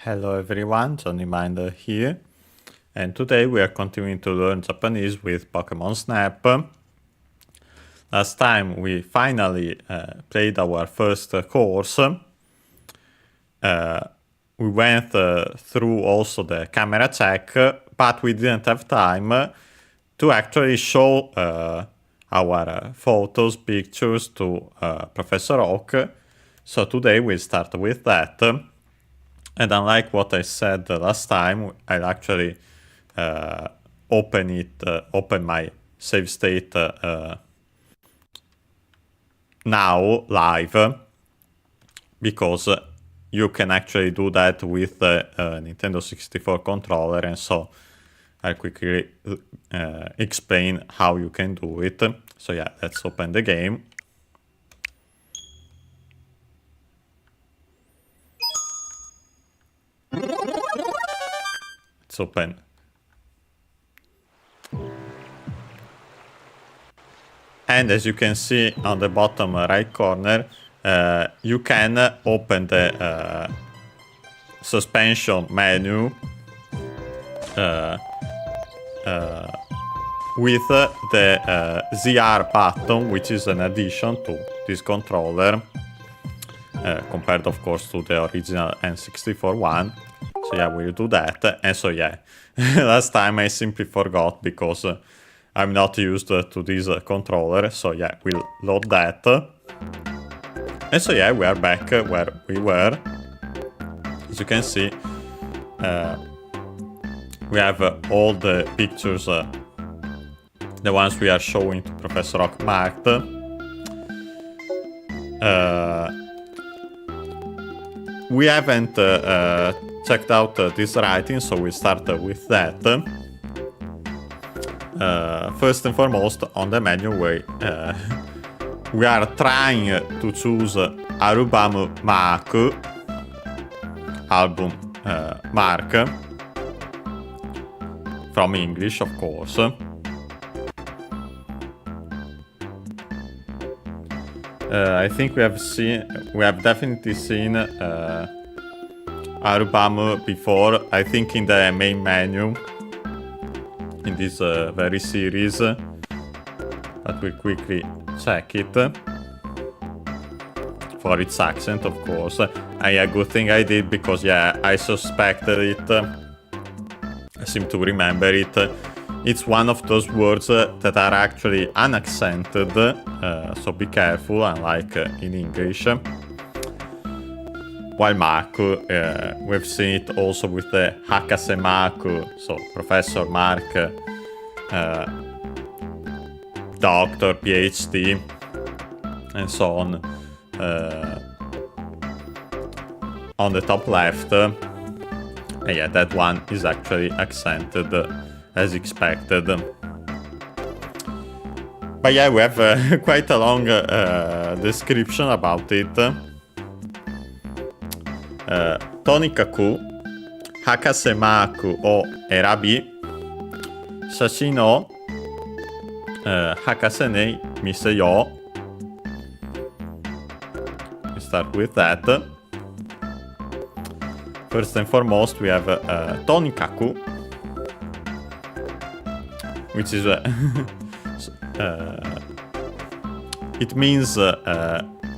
Hello everyone, Johnny Minder here, and today we are continuing to learn Japanese with Pokémon Snap. Last time we finally played our first course. We went through also the camera check, but we didn't have time to actually show our photos, pictures to Professor Oak. So today we'll start with that. And unlike what I said last time, I'll actually open my save state now live, because you can actually do that with the Nintendo 64 controller, and so I'll quickly explain how you can do it. So yeah, let's open the game. It's open. And as you can see on the bottom right corner, you can open the suspension menu with the ZR button, which is an addition to this controller, compared of course to the original N64 one. So yeah, we'll do that. And so yeah, last time I simply forgot because I'm not used to this controller. So yeah, we'll load that. And so yeah, we are back where we were. As you can see, we have all the pictures, the ones we are showing to Professor Rock marked. We haven't checked out this writing, so we'll start with that. First and foremost, on the menu we are trying to choose Album Mark, from English, of course. I think we have definitely seen Album before, I think in the main menu in this very series, but we'll quickly check it for its accent, of course. A good thing I did, because yeah, I suspected it. I seem to remember it. It's one of those words that are actually unaccented, so be careful, unlike in English. While Mark, we've seen it also with the Hakase Mark, so Professor Mark, Doctor, PhD, and so on. On the top left, yeah, that one is actually accented as expected. But yeah, we have quite a long description about it. Tonikaku Hakasemaku o erabi, shashi no Hakase ni mise yo. We start with that. First and foremost, we have Tonikaku, which is it means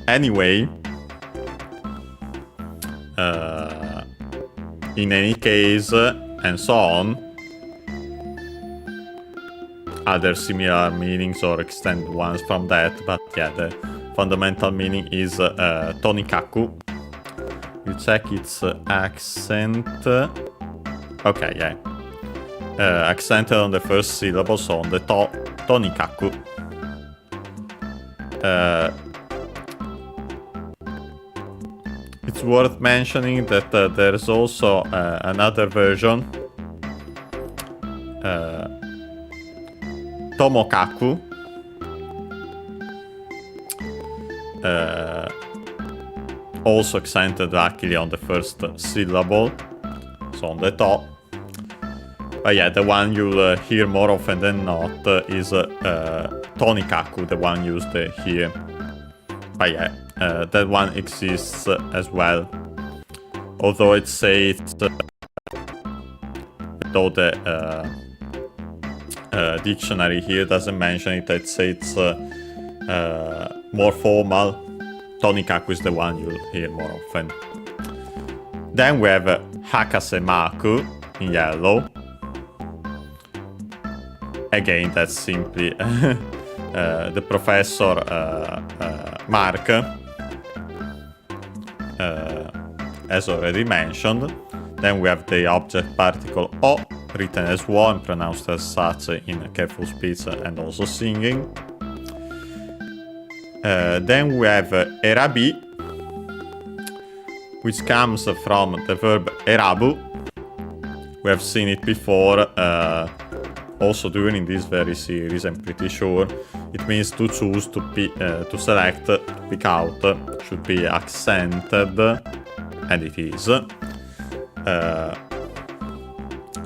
anyway, in any case, and so on. Other similar meanings or extended ones from that, but yeah, the fundamental meaning is Tonikaku. You check its accent. Okay, yeah. Accented on the first syllable, so on the Tonikaku. It's worth mentioning that there's also another version, Tomokaku, also accented luckily on the first syllable, so on the top. But yeah, the one you'll hear more often than not is Tonikaku, the one used here. But yeah, that one exists as well. although it says though the dictionary here doesn't mention it, I'd say it's more formal. Tonikaku is the one you'll hear more often. Then we have Hakasemaku in yellow. Again, that's simply the professor Mark, as already mentioned. Then we have the object particle O, written as wo and pronounced as such in careful speech and also singing. Then we have erabi, which comes from the verb erabu. We have seen it before, also during this very series, I'm pretty sure. It means to choose, to select, to pick out, should be accented, and it is.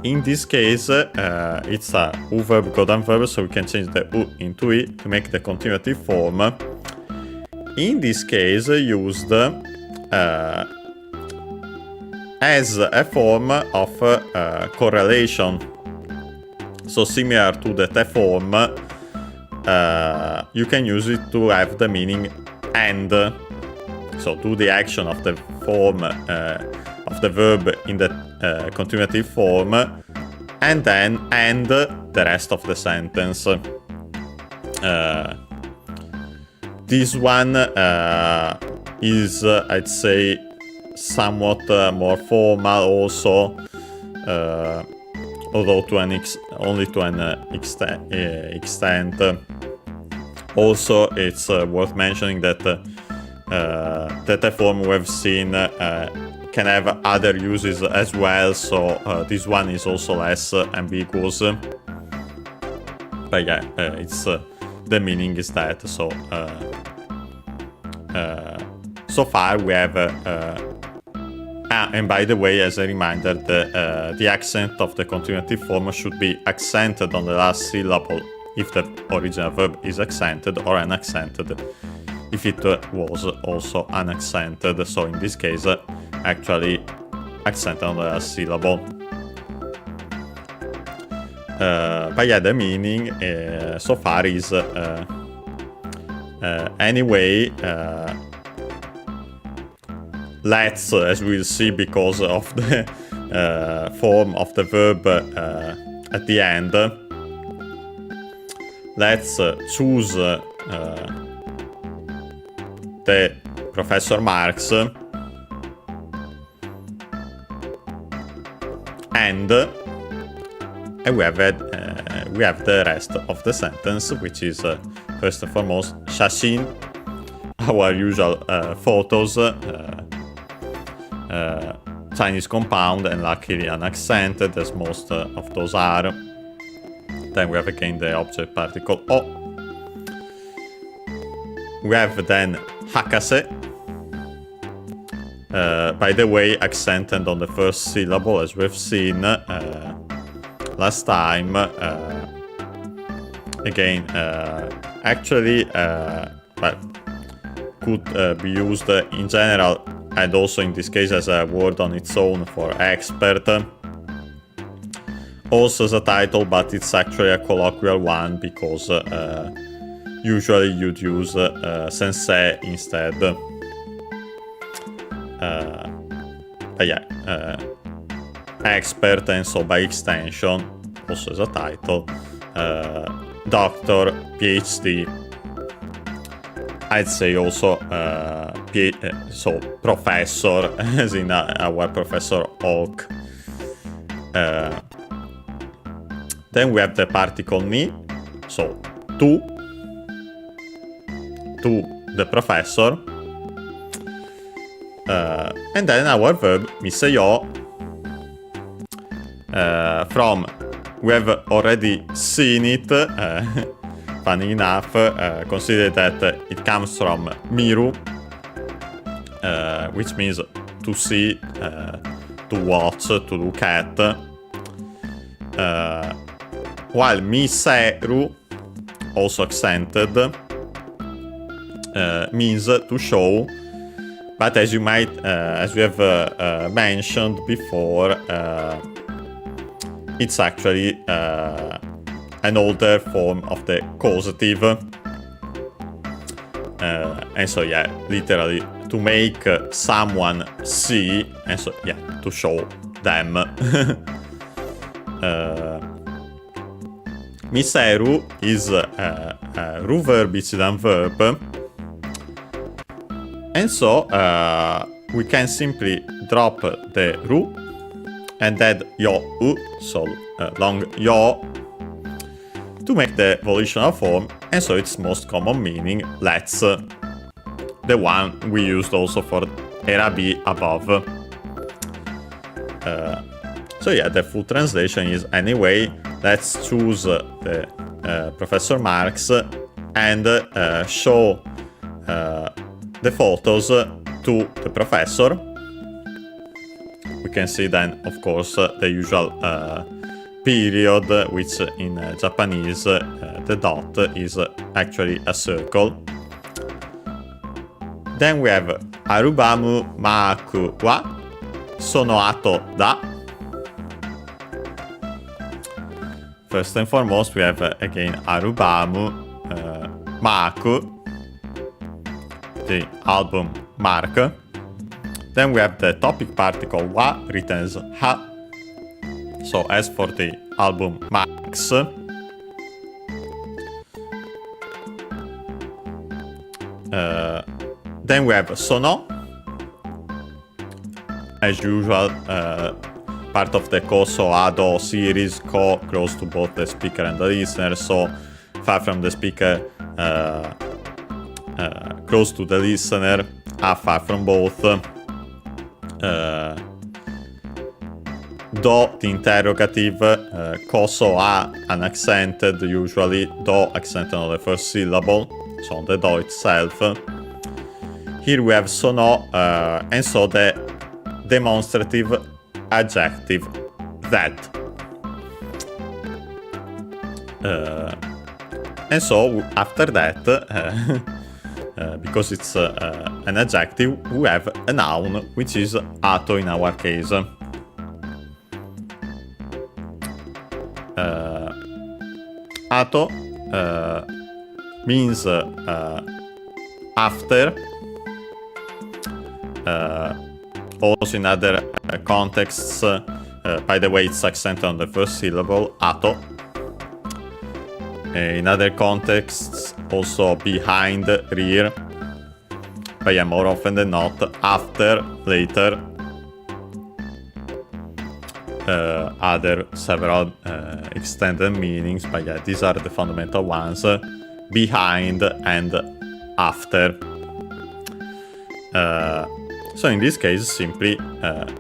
In this case, it's a U verb, Godan verb, so we can change the U into I to make the continuative form. In this case, used as a form of correlation. So similar to the te form, you can use it to have the meaning and. So do the action of the form of the verb in the continuative form, and then end the rest of the sentence. This one is, I'd say, somewhat more formal also, although only to an extent. Also, it's worth mentioning that the form we've seen can have other uses as well, so this one is also less ambiguous. But yeah, it's the meaning is that. So so far we have. And by the way, as a reminder, the accent of the continuative form should be accented on the last syllable if the original verb is accented, or unaccented if it was also unaccented. So in this case, actually accented on the last syllable. But yeah, the meaning so far is anyway. Let's, as we'll see, because of the form of the verb at the end, let's choose the Professor Marx and we have the rest of the sentence, which is first and foremost shashin, our usual photos. Chinese compound and luckily unaccented, as most of those are. Then we have again the object particle O. We have then hakase. By the way, accented on the first syllable, as we've seen last time. Again, actually, but could be used in general, and also in this case as a word on its own for expert. Also as a title, but it's actually a colloquial one because usually you'd use sensei instead. But yeah, expert, and so by extension, also as a title, doctor, PhD. I'd say also so professor, as in our Professor Oak. Then we have the particle ni, so to the professor. And then our verb miseyo, from, we have already seen it. Funny enough, consider that it comes from miru, which means to see, to watch, to look at. While miseru, also accented, means to show, But as we have mentioned before, it's actually an older form of the causative. And so, yeah, literally to make someone see, and so, yeah, to show them. Miseru is a ruverbicidal verb. And so, we can simply drop the ru and add yo-u, so long yo, to make the volitional form, and so its most common meaning, let's, the one we used also for era B above. So yeah, the full translation is, anyway, let's choose the Professor Marx and show the photos to the professor. We can see then, of course, the usual period, which in Japanese, the dot is actually a circle. Then we have arubamu maaku wa sono ato da. First and foremost, we have again arubamu maaku, the album mark. Then we have the topic particle wa written as ha. So as for the album marks, then we have sono, as usual, part of the ko so ado series, ko close to both the speaker and the listener, so far from the speaker, close to the listener, far from both. Do, the interrogative, ko so a, unaccented, usually do accented on the first syllable, so on the do itself. Here we have sono, and so the demonstrative adjective that. And so after that, because it's an adjective, we have a noun, which is ato in our case. Ato means after. Also in other contexts, by the way, it's accented on the first syllable, ato. In other contexts, also behind, rear. But yeah, more often than not, after, later. Other several extended meanings, but yeah, these are the fundamental ones. Behind and after. So in this case, simply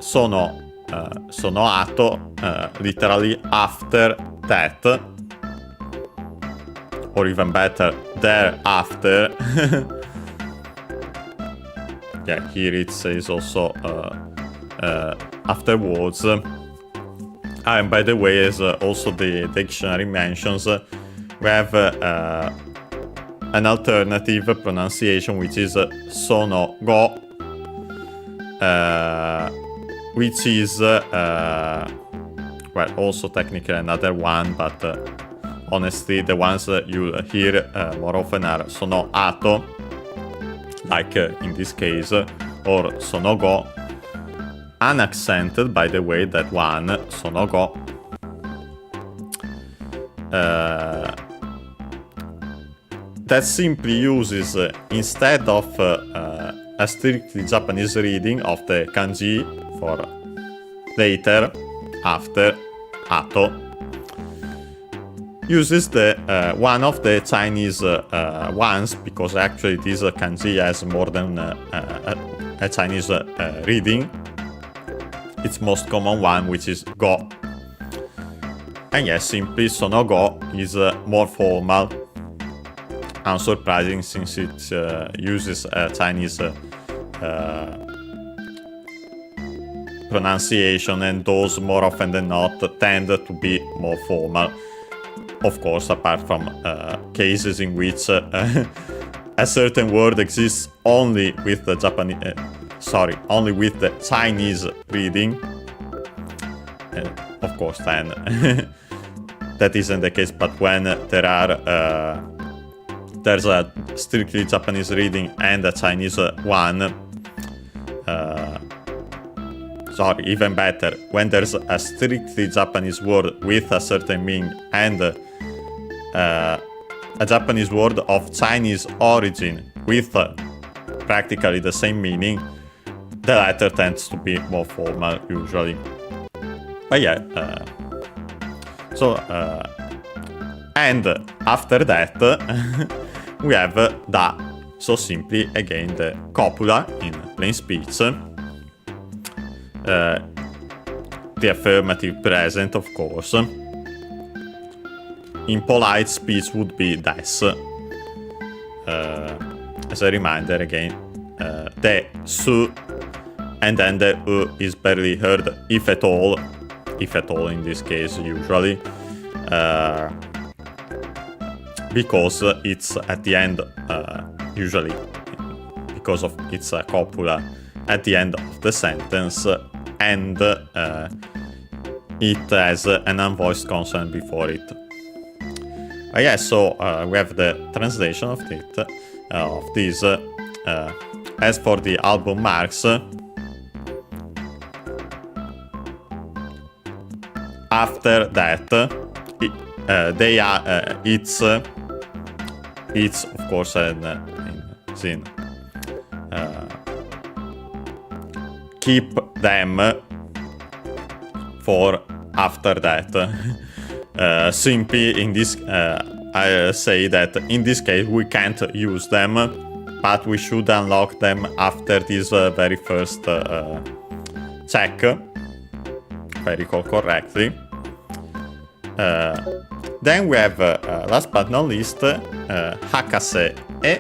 sono ato, literally after that, or even better, thereafter. Yeah, here it says also afterwards. And by the way, as also the dictionary mentions, we have an alternative pronunciation, which is sono go, which is, well, also technically another one, but honestly, the ones that you hear more often are sono ato, like in this case, or sono go, unaccented, by the way, that one, sono go. That simply uses, instead of a strictly Japanese reading of the kanji for later, after, ato, uses the one of the Chinese ones, because actually this kanji has more than a Chinese reading. Its most common one, which is go. And yes, simply sono go is more formal. Unsurprising, since it uses Chinese pronunciation, and those more often than not tend to be more formal. Of course, apart from cases in which a certain word exists only with the Japanese, only with the Chinese reading. Of course, then that isn't the case, but when there's a strictly Japanese reading and a Chinese one, even better, when there's a strictly Japanese word with a certain meaning and a Japanese word of Chinese origin with practically the same meaning, the latter tends to be more formal usually. But yeah, and after that we have da, so simply again the copula in plain speech, the affirmative present, of course. In polite speech would be des. As a reminder again, the su and then the is barely heard, if at all in this case usually, because it's at the end, usually because of its copula at the end of the sentence, and it has an unvoiced consonant before it. Yeah, so we have the translation of it, of this. As for the album marks, after that, they are it's of course in keep them for after that. Simply in this, I say that in this case we can't use them, but we should unlock them after this very first check, if I recall correctly. Then we have, last but not least, hakase e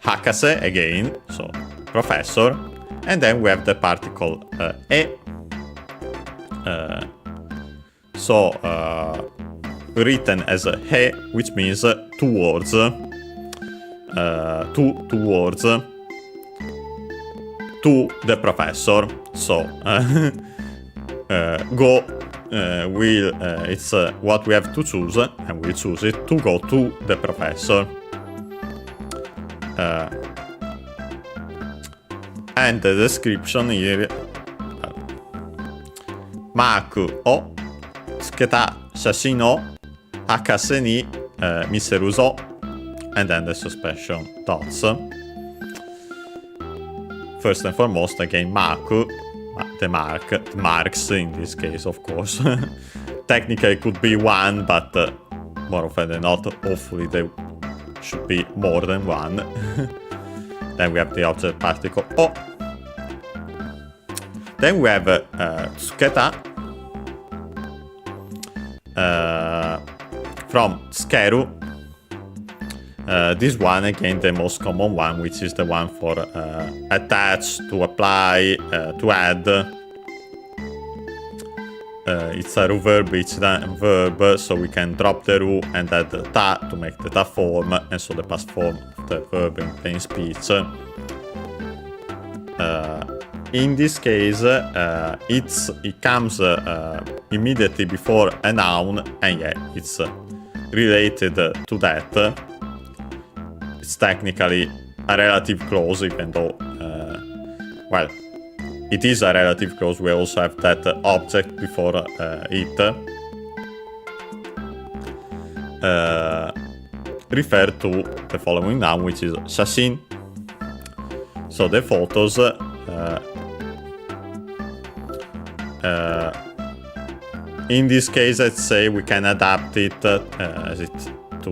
hakase again, so professor, and then we have the particle e. So written as he, which means towards, towards, to the professor. So go will it's what we have to choose, and we choose it to go to the professor. And the description here, Maku o tsuketa shashin o hakase ni miseru zo, and then the suspension dots. First and foremost, again, Maku, the marks in this case, of course. Technically it could be one, but more often than not, hopefully there should be more than one. Then we have the object particle o. Then we have tsuketa from tsukeru. This one, again, the most common one, which is the one for attach, to apply, to add. It's a verb, each verb, so we can drop the ru and add the ta to make the ta form, and so the past form of the verb in plain speech. In this case, it comes immediately before a noun, and yeah, it's related to that. It's technically a relative clause, even though, well, it is a relative clause. We also have that object before it. Refer to the following noun, which is shashin. So the photos. In this case, let's say we can adapt it, to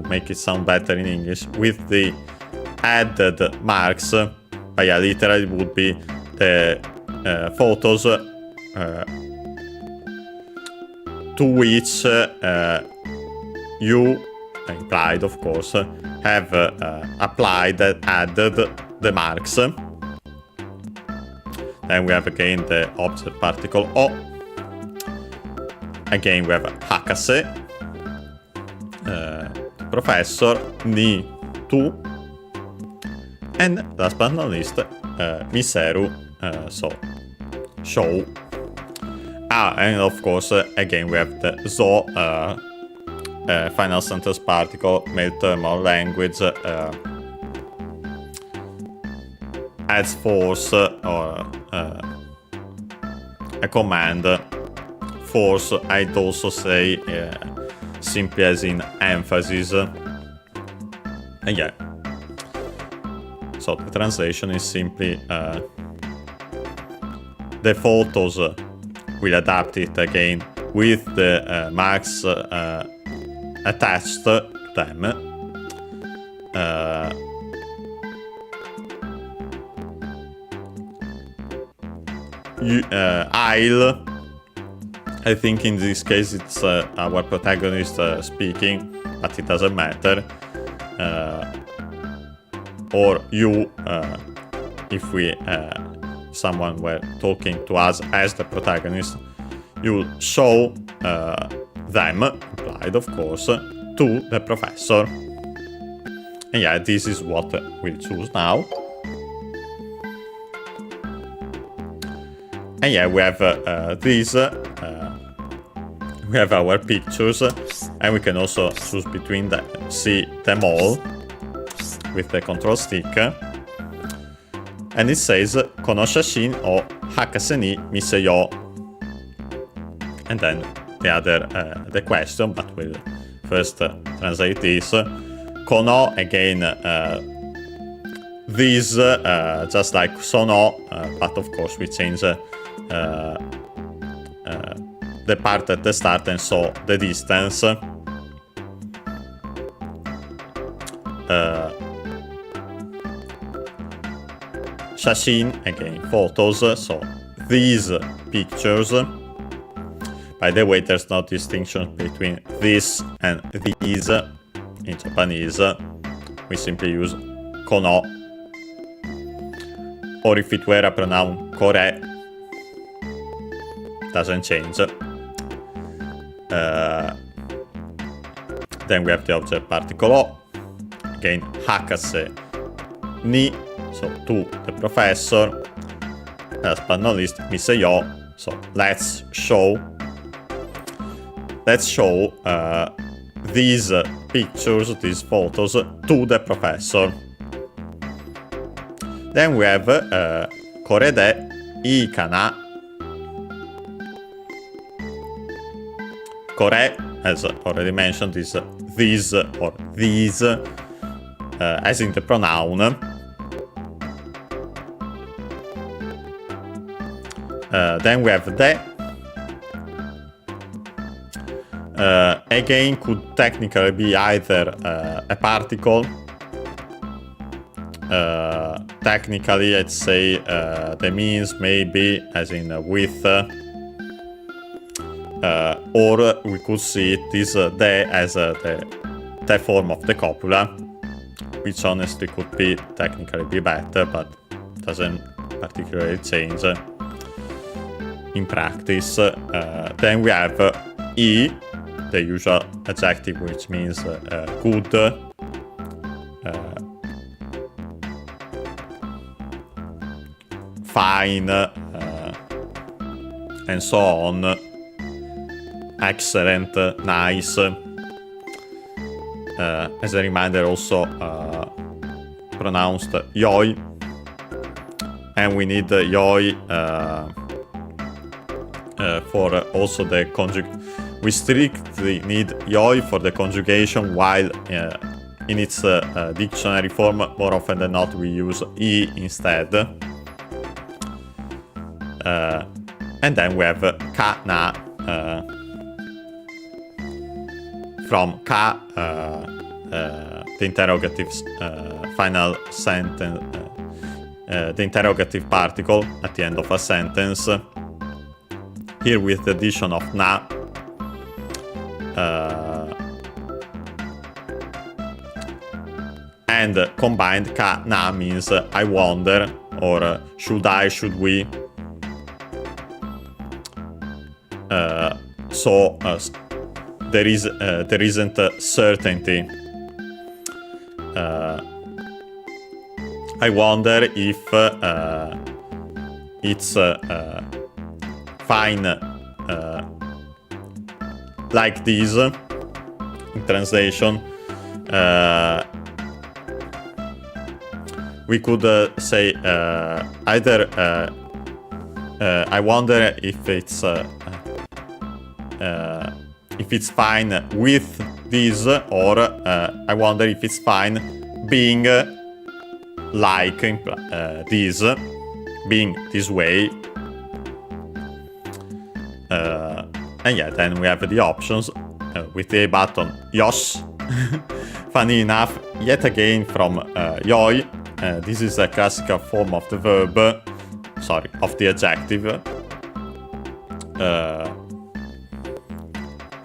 make it sound better in English, with the added marks. But yeah, literally it would be the photos to which you, implied of course, have applied, added the marks. Then we have again the object particle o. Again we have hakase, professor, ni, tu, And last but not least, Miseru, so show. And of course, again, we have the zo, final sentence particle, male term or language, adds force or a command. Force, I'd also say simply as in emphasis. And yeah. So the translation is simply the photos will adapt it again with the marks attached to them. I think in this case it's our protagonist speaking, but it doesn't matter. Or you, if we someone were talking to us as the protagonist, you show them, implied of course, to the professor. And yeah, this is what we'll choose now. And yeah, we have these. We have our pictures, and we can also choose between them, see them all with the control stick. And it says "Kono shashin o hakase ni miseyo." And then the other the question, but we'll first translate this. Kono, again, these just like sono, but of course we change the part at the start, and so the distance. Shashin, again, photos, so these pictures. By the way, there's no distinction between this and these. In Japanese, we simply use kono. Or if it were a pronoun kore, doesn't change. Then we have the object particle o. Again, hakase ni, so to the professor. Last but not least, miseyo, so let's show. Let's show these pictures, these photos to the professor. Then we have kore de ii kana. Kore, as already mentioned, is this or these, as in the pronoun. Then we have de. Again, could technically be either a particle. Technically, I'd say the means maybe as in with. Or we could see it is de as the form of the copula, which honestly could be technically be better, but doesn't particularly change in practice. Then we have I, the usual adjective, which means good, fine, and so on. Excellent, nice. As a reminder, also pronounced yoi, and we need yoi for also the conjugation. We strictly need yoi for the conjugation, while in its dictionary form, more often than not, we use I instead. And then we have ka na. From ka, the interrogative final sentence, the interrogative particle at the end of a sentence. Here with the addition of na, and combined ka na means I wonder, or should I, should we. There isn't certainty I wonder if it's fine like this. In translation, we could say either I wonder if it's fine with this, or I wonder if it's fine being like this, being this way. And yeah, then we have the options with the button Yosh. Funny enough, yet again from Yoi. This is a classical form of the verb, of the adjective.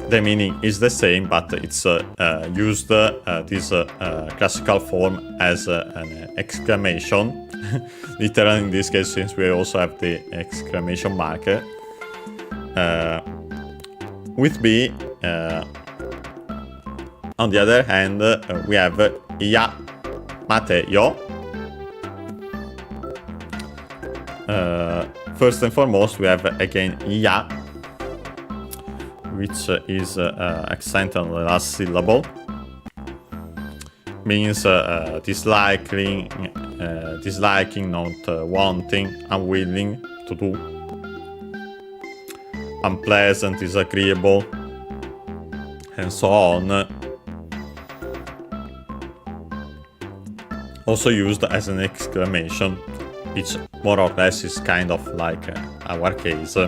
The meaning is the same, but it's used, this classical form, as an exclamation. Literally in this case, since we also have the exclamation mark. With B, on the other hand, we have Ya, Mate, Yo. First and foremost, we have again Ya, which is accent on the last syllable. Means disliking, not wanting, unwilling to do, unpleasant, disagreeable, and so on. Also used as an exclamation, which more or less is kind of like our case.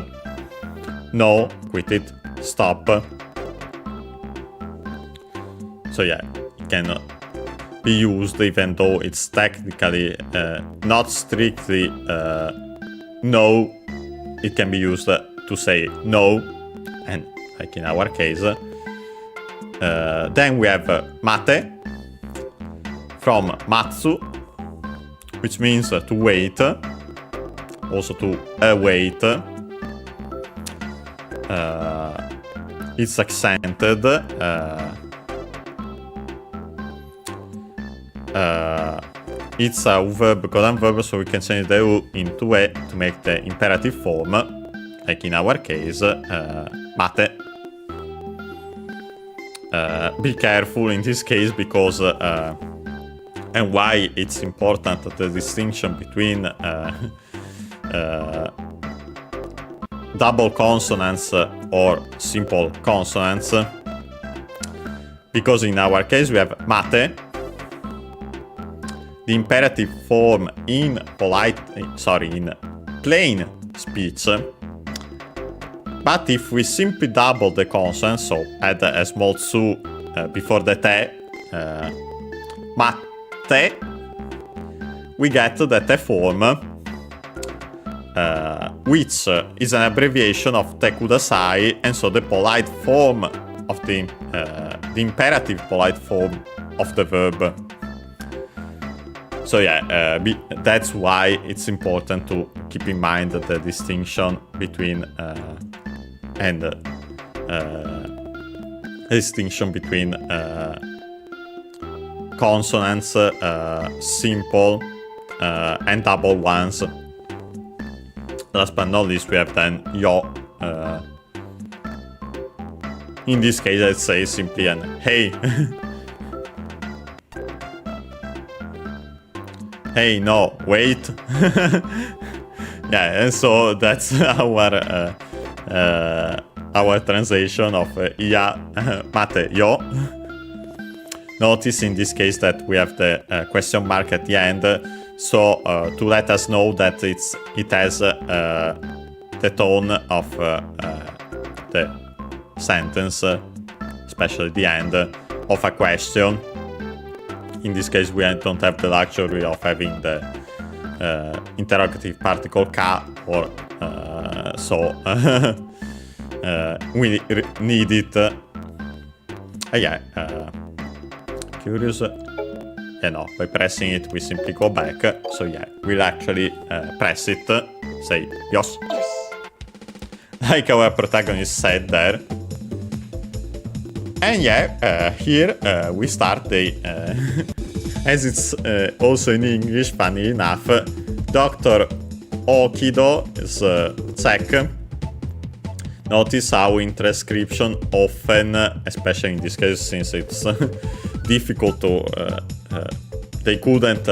No, quit it, stop. So yeah, it can be used even though it's technically not strictly no. It can be used to say no, and like in our case. Then we have mate, from matsu, which means to wait, also to await. It's accented. It's a verb, column verb, so we can change the U into E to make the imperative form, like in our case, mate. Be careful in this case because, and why it's important, the distinction between double consonants or simple consonants, because in our case we have mate, the imperative form in plain speech. But if we simply double the consonant, so add a small tsu before the te, mate, we get the te form, which is an abbreviation of te kudasai, and so the polite form of the imperative polite form of the verb. So yeah, that's why it's important to keep in mind the distinction between consonants, simple and double ones. Last but not least, we have then yo. In this case, I'd say simply an hey. Hey, no, wait. Yeah, and so that's our translation of ya, mate, yo. Notice in this case that we have the question mark at the end, so to let us know that it has the tone of the sentence, especially the end of a question. In this case, we don't have the luxury of having the interrogative particle ka, or so we need it. Curious? Yeah, no, by pressing it, we simply go back. So yeah, we'll actually press it, say yos, like our protagonist said there. And yeah, here we start the as it's also in English, funny enough, Dr. Okido is check. Notice how in transcription often, especially in this case since it's difficult to, they couldn't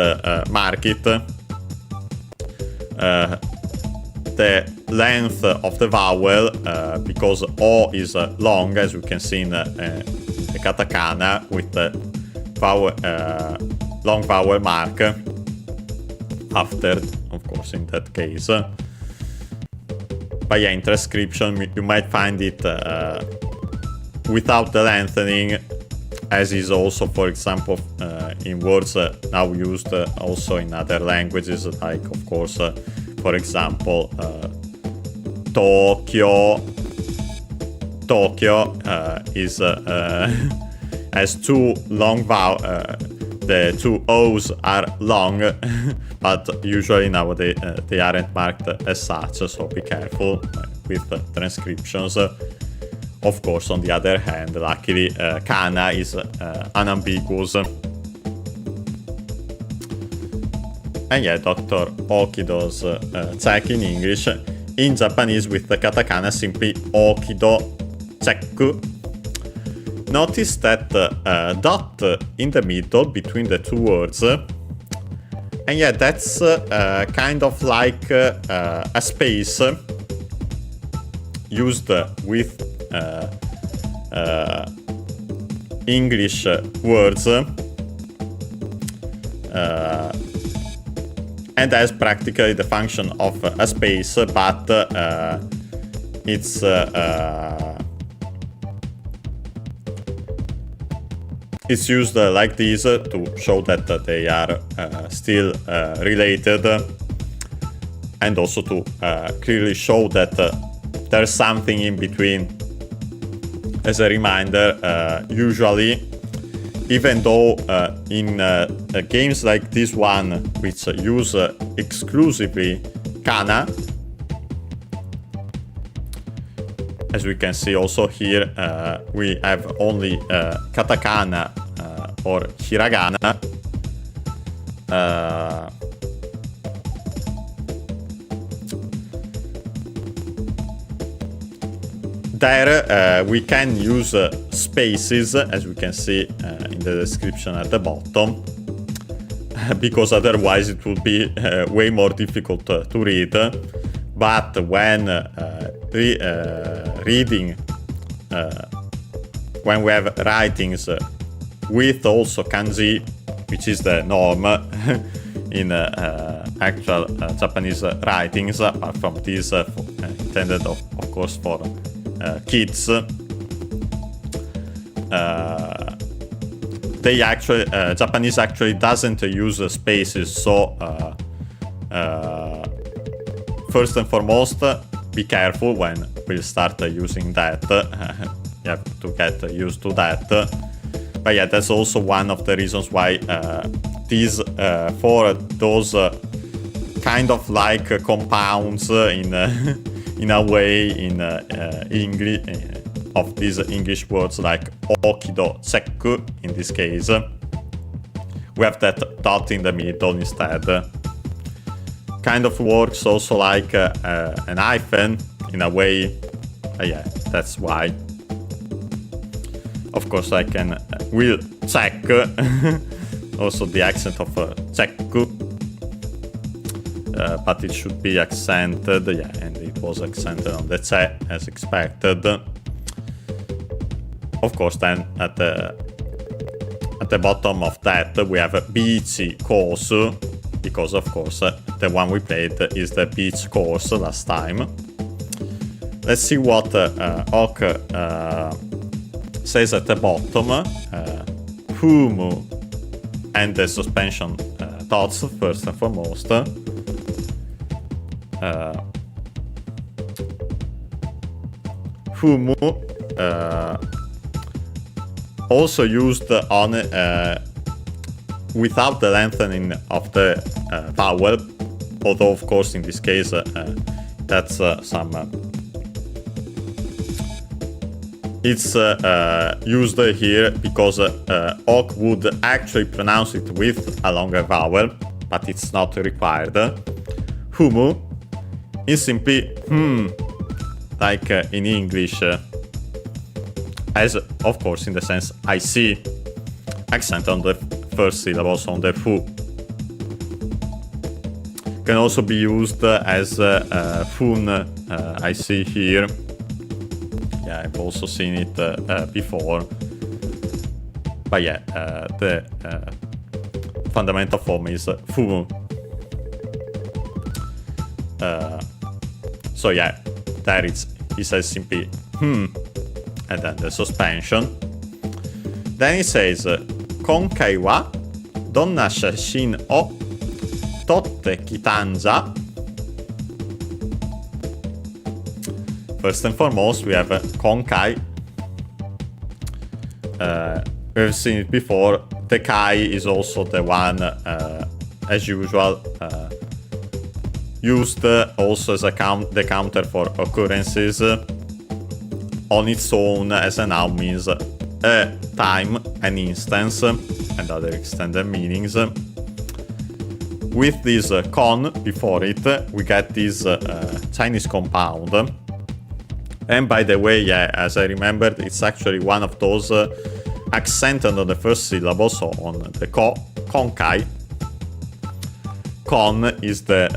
mark it, the length of the vowel, because O is long, as you can see in the katakana, with the vowel, long vowel mark after, of course, in that case. But yeah, in transcription, you might find it without the lengthening, as is also, for example, in words now used also in other languages, like, of course, for example, Tokyo. Tokyo is has two long vowels. The two O's are long, but usually nowadays they aren't marked as such, so be careful with transcriptions. Of course, on the other hand, luckily, kana is unambiguous. And yeah, Dr. Okido's check in English. In Japanese, with the katakana, simply Okido chekku. Notice that dot in the middle between the two words. And yeah, that's kind of like a space used with English words. And has practically the function of a space, but it's used like this to show that they are still related, and also to clearly show that there's something in between. As a reminder, usually, even though in games like this one, which use exclusively kana, as we can see also here, we have only katakana or hiragana. There we can use spaces, as we can see in the description at the bottom, because otherwise it would be way more difficult to read. But when reading, when we have writings with also kanji, which is the norm in actual Japanese writings, apart from this intended of course for kids, they actually Japanese actually doesn't use spaces, so first and foremost, be careful when we start using that. You have to get used to that. But yeah, that's also one of the reasons why these for those kind of like compounds in a way in English of these English words like okido, chekku in this case, we have that dot in the middle instead. Kind of works also like an hyphen in a way. Yeah, that's why. Of course, I will check also the accent of chekku, but it should be accented. Yeah, and it was accented on the che as expected. Of course, then at the bottom of that we have bichi kosu, because of course the one we played is the beach course last time. Let's see what Ok says at the bottom. Whom and the suspension dots first and foremost. Whom also used on without the lengthening of the vowel, although of course in this case that's some it's used here because Hawk would actually pronounce it with a longer vowel, but it's not required. Humu is simply like in English, as of course in the sense I see, accent on the first syllables on the fu. Can also be used as fun, I see here. Yeah, I've also seen it before. But yeah, the fundamental form is fu. So yeah, there he says simply and then the suspension. Then he says Konkai wa donna shashin o totte kitanja. First and foremost, we have Konkai. We've seen it before. The Kai is also the one, as usual, used also as the counter for occurrences. On its own, as a noun, means a time, an instance, and other extended meanings. With this con before it, we get this Chinese compound. And by the way, yeah, as I remembered, it's actually one of those accented on the first syllable, so on the konkai. Kon is the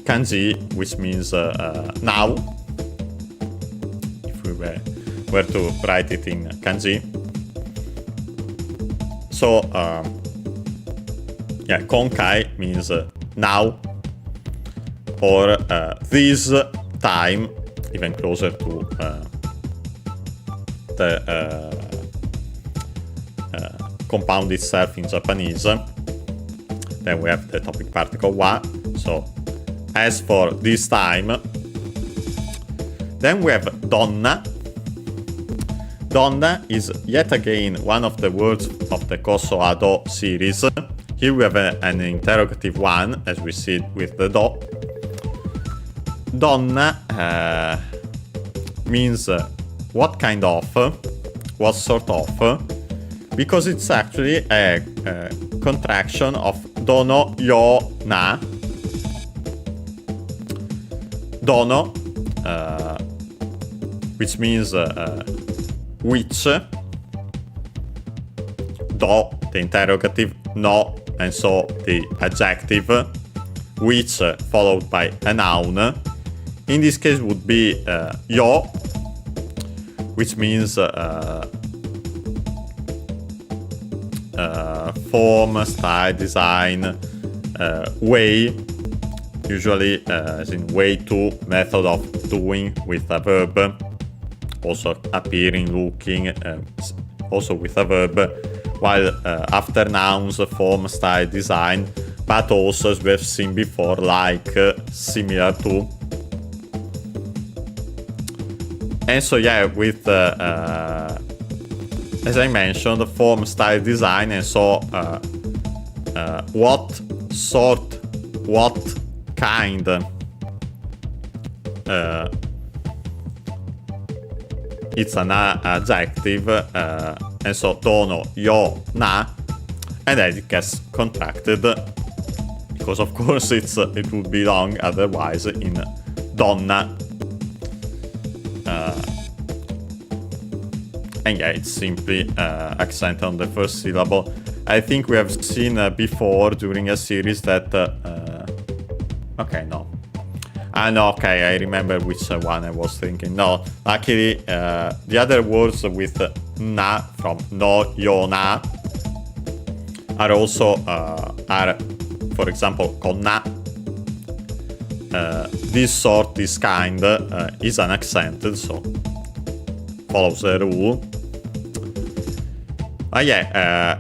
kanji, which means now, if we were to write it in kanji. So, yeah, konkai means now, or this time, even closer to the compound itself in Japanese. Then we have the topic particle wa, so as for this time. Then we have donna. Donna is yet again one of the words of the Koso Ado series. Here we have an interrogative one, as we see with the do. Donna means what kind of, what sort of, because it's actually a contraction of dono, yo, na. Dono, which means which, do, the interrogative, no, and so the adjective, which followed by a noun. In this case would be yo, which means form, style, design, way, usually as in way to, method of doing with a verb, also appearing, looking, also with a verb, while after nouns, form, style, design, but also, as we have seen before, like, similar to. And so yeah, with as I mentioned, form, style, design, and so what sort, what kind, it's an adjective, and so dono, yo, na, and then it gets contracted because of course it would be long otherwise in donna. And yeah, it's simply accent on the first syllable. I think we have seen before during a series that... okay, no. No, okay, I remember which one I was thinking. No, luckily, the other words with na from no, yo, na are also, for example, con na. This sort, this kind, is an accented, so follows the rule. Yeah,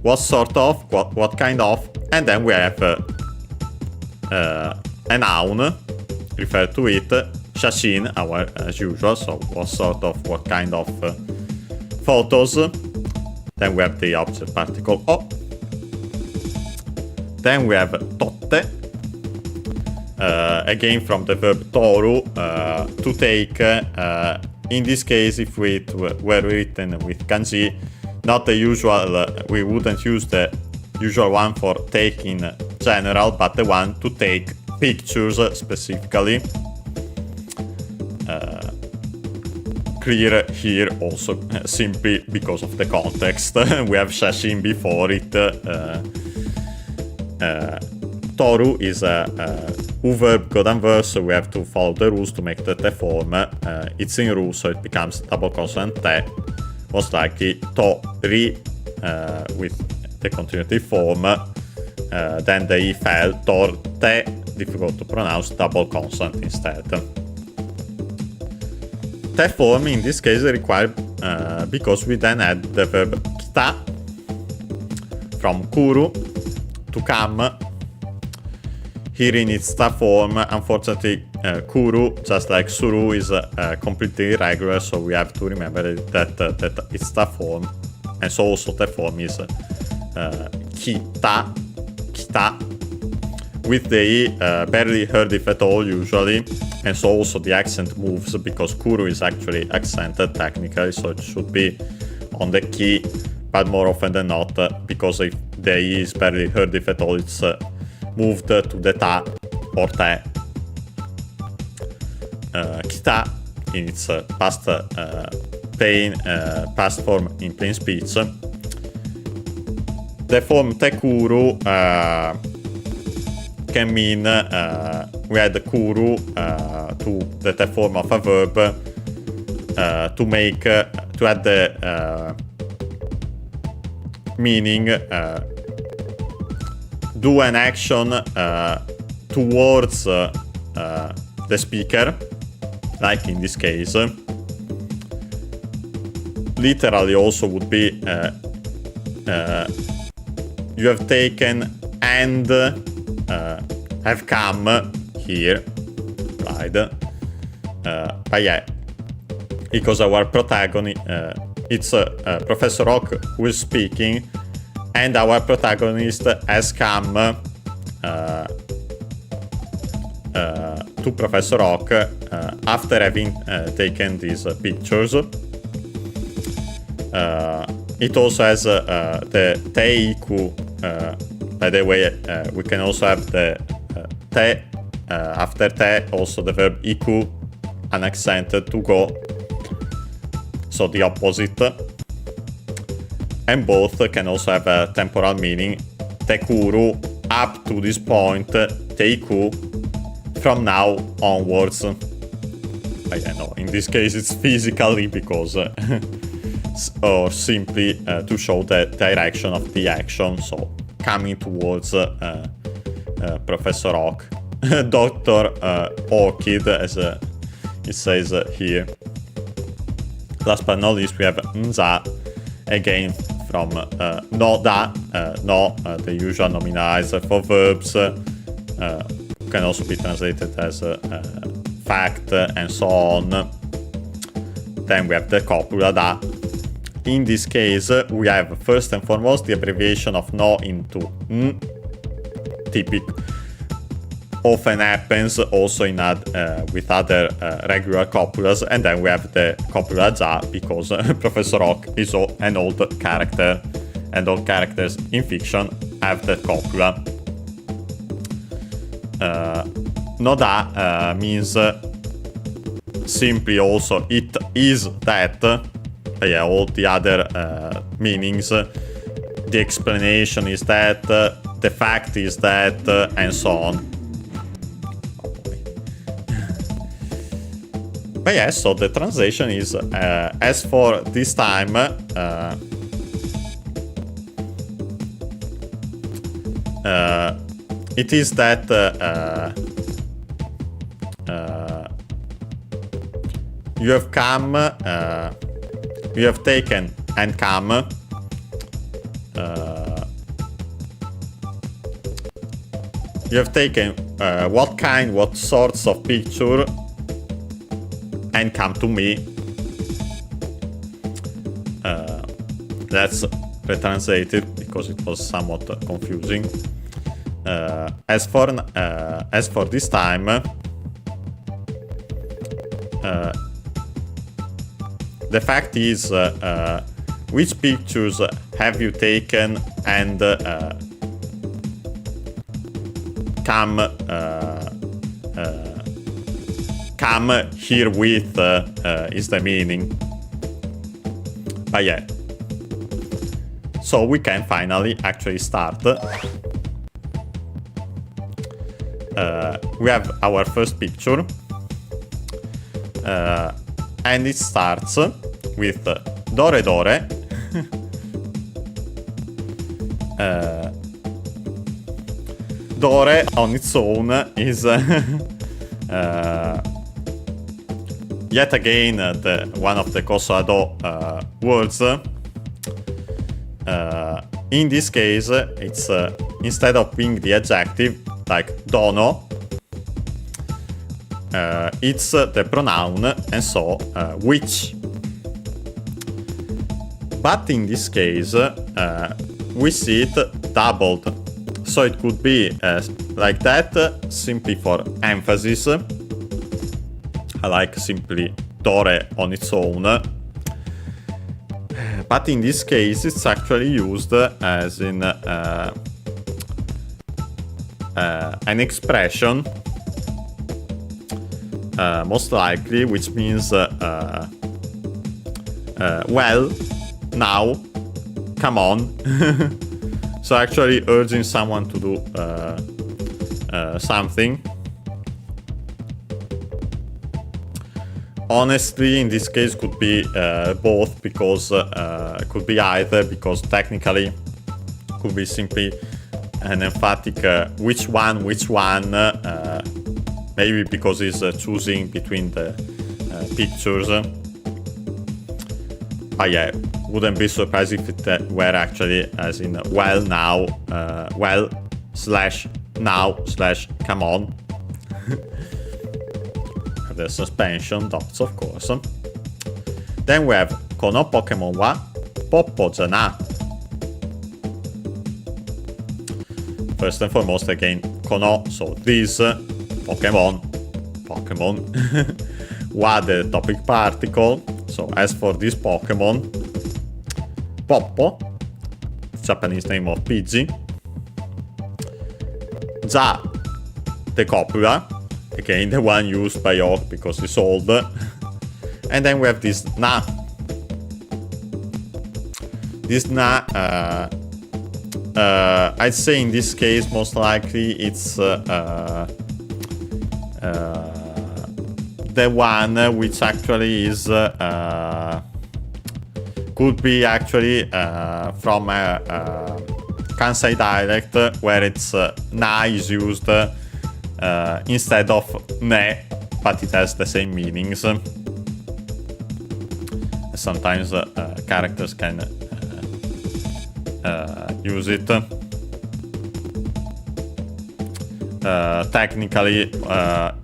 what sort of, what kind of, and then we have a noun, refer to it, shashin, our as usual, so what sort of, what kind of photos. Then we have the object particle o. Then we have totte, again from the verb toru to take. In this case, if it were written with kanji, not the usual, we wouldn't use the usual one for take in general, but the one to take pictures specifically. Clear here also simply because of the context. We have shashin before it. Toru is a verb Godan verb, so we have to follow the rules to make the te form. It's in rule, so it becomes double consonant te, most likely tori with the continuity form. Then the I fell, tor te, difficult to pronounce, double consonant instead. Te form in this case is required because we then add the verb kita from kuru to come. Here in its ta form, unfortunately, kuru, just like suru, is completely irregular, so we have to remember that its ta form, and so also the form is kita, with the barely heard if at all usually, and so also the accent moves because kuru is actually accented technically, so it should be on the ki, but more often than not, because if the I is barely heard if at all, it's moved to the ta or te. Kita in its past form in plain speech. The form te kuru can mean we add kuru to the te form of a verb to add the meaning do an action towards the speaker, like in this case. Literally also would be you have taken and have come here, right? But yeah, because our protagonist, it's Professor Rock who is speaking, and our protagonist has come to Professor Rock after having taken these pictures. It also has the teiku. By the way, we can also have the te after te, also the verb iku, unaccented, to go. So the opposite. And both can also have a temporal meaning. Tekuru, up to this point, teiku, from now onwards. But yeah, no, in this case it's physically because or simply to show the direction of the action, so coming towards Professor Oak, Dr. Orchid, as it says here. Last but not least, we have nza, again from noda, no, the usual nominalizer for verbs, can also be translated as fact, and so on. Then we have the copula da. In this case, we have first and foremost the abbreviation of no into n, typical. Often happens also in with other regular copulas, and then we have the copula za, because Professor Rock is an old character, and all characters in fiction have that copula. Noda means simply also it is that. Yeah, all the other meanings. The explanation is that, the fact is that, and so on. But yeah, so the translation is, as for this time, it is that you have come, you have taken and come. You have taken what sorts of picture and come to me. That's retranslated because it was somewhat confusing. as for this time, the fact is which pictures have you taken and come here with is the meaning. But yeah, so we can finally actually start. We have our first picture, and it starts with Dore Dore. Dore on its own is yet again one of the Kosovo words. In this case, it's instead of being the adjective like dono, it's the pronoun, and so which. But in this case, we see it doubled. So it could be like that, simply for emphasis, like simply Dore on its own. But in this case, it's actually used as in an expression, most likely, which means well, now, come on. So actually urging someone to do something. Honestly, in this case could be both, because could be either, because technically could be simply an emphatic which one, maybe because he's choosing between the pictures. But yeah, wouldn't be surprised if it were actually as in well, now, well, slash, now, slash, come on. The suspension dots, of course. Then we have Kono Pokémon wa Poppo Jana. First and foremost, again, Kono, so this Pokémon, wa the topic particle. So as for this Pokémon, Poppo, Japanese name of Pidgey. Ja, the copula, again the one used by Oak because it's old. And then we have this Na. This Na, I'd say in this case most likely it's the one which actually is could be actually from a Kansai dialect, where it's na is used instead of ne, but it has the same meanings. Sometimes characters can use it. Technically,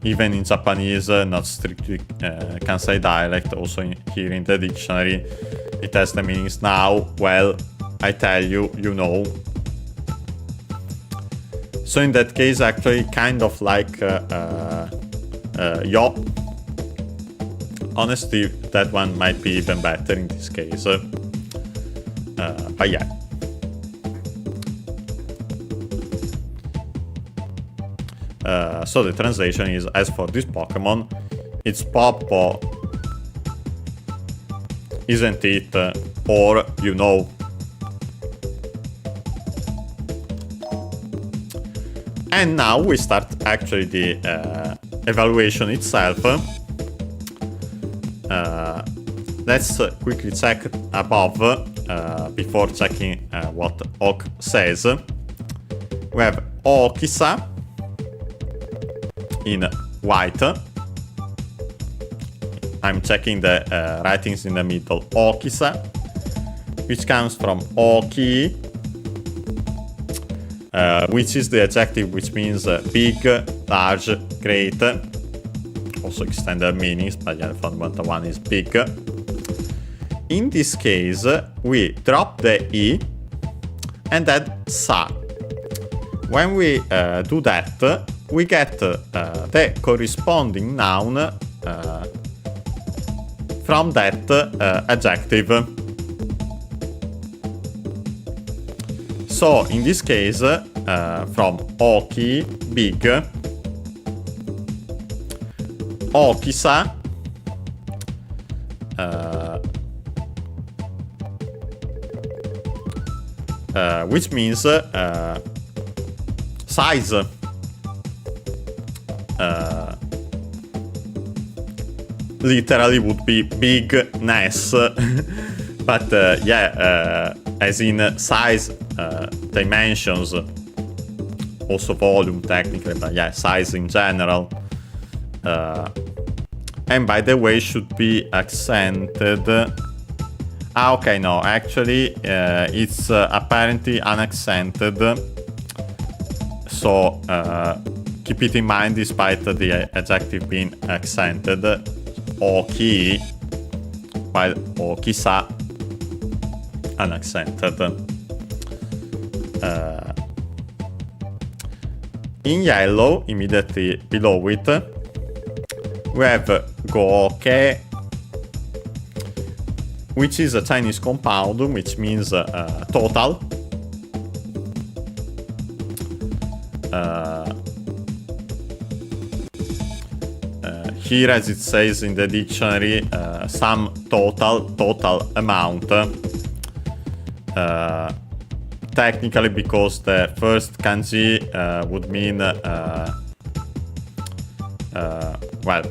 even in Japanese, not strictly Kansai dialect, also here in the dictionary, it has the meanings now, well, I tell you, you know. So in that case, actually, kind of like yo. Honestly, that one might be even better in this case. But yeah. So the translation is, as for this Pokemon, it's Poppo, isn't it? Or you know. And now we start actually the evaluation itself. Let's quickly check above before checking what Oak says. We have Okisa in white. I'm checking the writings in the middle. Okisa, which comes from Oki, which is the adjective which means big, large, great. Also extended meanings, but yeah, the fundamental one is big. In this case, we drop the E and add sa. when we do that, we get the corresponding noun from that adjective. So in this case, from oki, big, okisa, which means size. Literally would be bigness, but as in size, dimensions, also volume technically, but size in general. And by the way, should be accented. Okay, no, actually, it's apparently unaccented. So keep it in mind, despite the adjective being accented. Oki, while okisa, unaccented. In yellow, immediately below it, we have gooke, which is a Chinese compound, which means total. Here, as it says in the dictionary, sum total amount. Technically, because the first kanji would mean, well,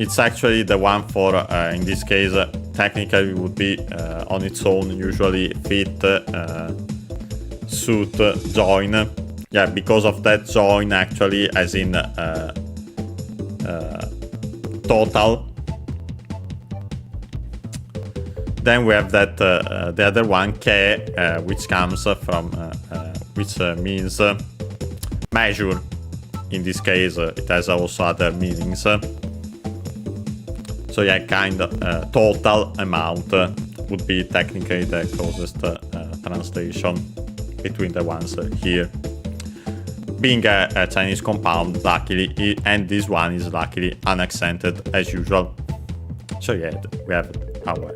it's actually the one for, in this case, technically would be on its own, usually fit, suit, join. Yeah, because of that join, actually, as in total. Then we have that the other one, ke, which comes from, which means measure. In this case, it has also other meanings. So yeah, kind of total amount would be technically the closest translation between the ones here. Being a Chinese compound, luckily, and this one is luckily unaccented as usual. So yeah, we have our.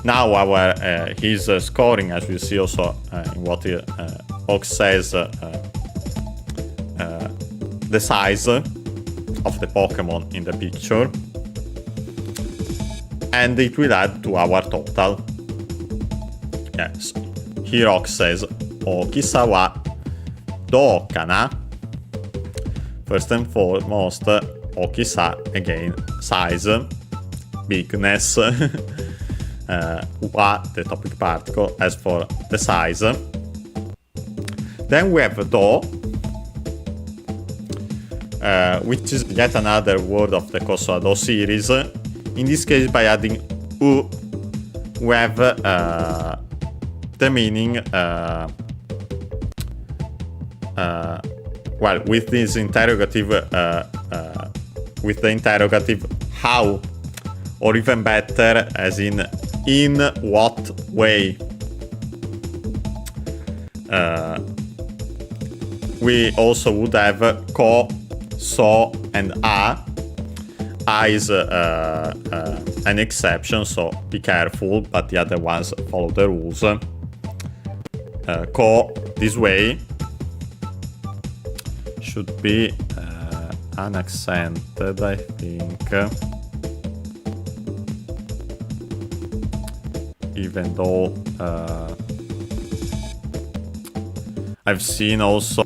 Now our his scoring, as we see also in what Ox says, the size of the Pokemon in the picture, and it will add to our total. Yes, here Ox says Okisa wa do kana. First and foremost, Okisa, again, size, bigness. Wa, the topic particle, as for the size. Then we have do, which is yet another word of the Kosovo series. In this case, by adding u, we have the meaning, well, with this interrogative, with the interrogative how, or even better, as in what way. We also would have ko, so, and a. A is an exception, so be careful, but the other ones follow the rules. Ko, this way, should be unaccented, I think. Even though I've seen also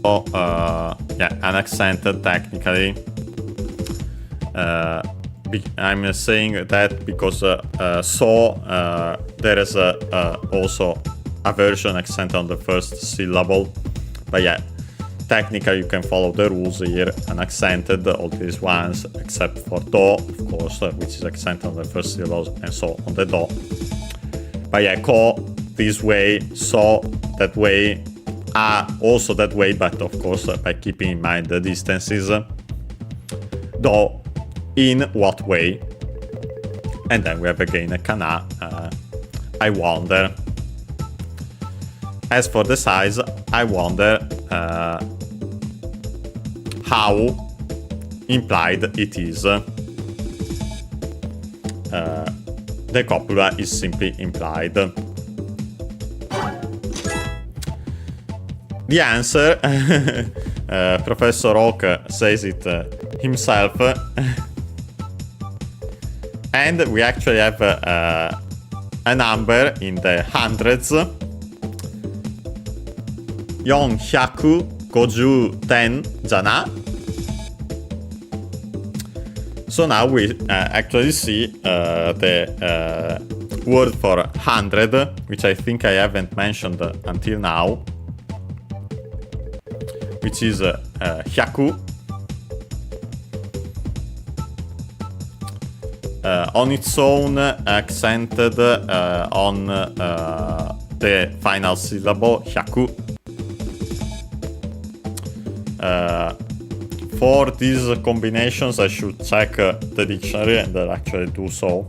unaccented technically. I'm saying that because there is also a version accented on the first syllable, but yeah, technically you can follow the rules here, unaccented, all these ones except for do, of course, which is accented on the first syllable, and so on the do. But yeah, ko this way, so that way, also that way, but of course by keeping in mind the distances. Do, in what way? And then we have again a kana, I wonder. as for the size, I wonder how implied it is. The copula is simply implied. The answer, Professor Oak says it himself, and we actually have a number in the hundreds. 450じゃな? So now we actually see the word for 100, which I think I haven't mentioned until now, which is 100. On its own, accented on the final syllable, 100. For these combinations, I should check the dictionary, and I'll actually do so.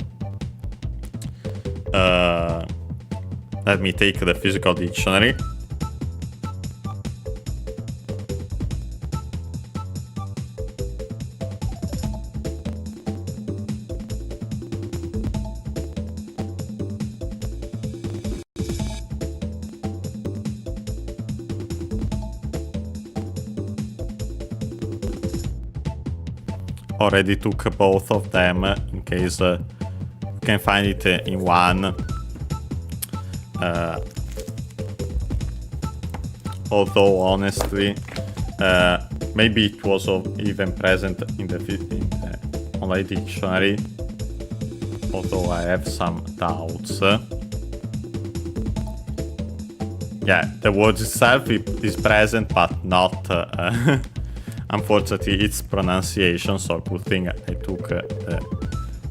Let me take the physical dictionary. Already took both of them in case you can find it in one. Although honestly, maybe it was even present in the online dictionary. Although I have some doubts. Yeah, the word itself is present, but not. Unfortunately, its pronunciation, so good thing I took the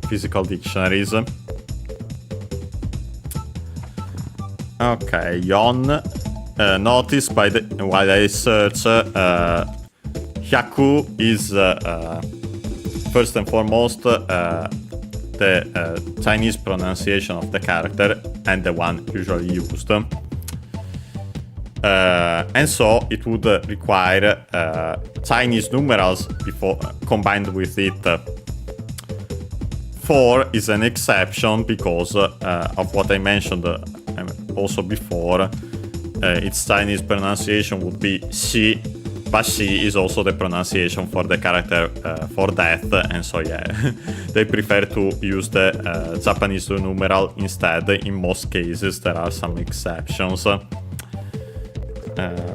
physical dictionaries. Okay, yon. Notice while I search, hyaku is first and foremost the Chinese pronunciation of the character and the one usually used. And so it would require Chinese numerals before combined with it. 4 is an exception because of what I mentioned also before. Its Chinese pronunciation would be Xi, but Xi is also the pronunciation for the character for death, and so yeah, they prefer to use the Japanese numeral instead. In most cases, there are some exceptions.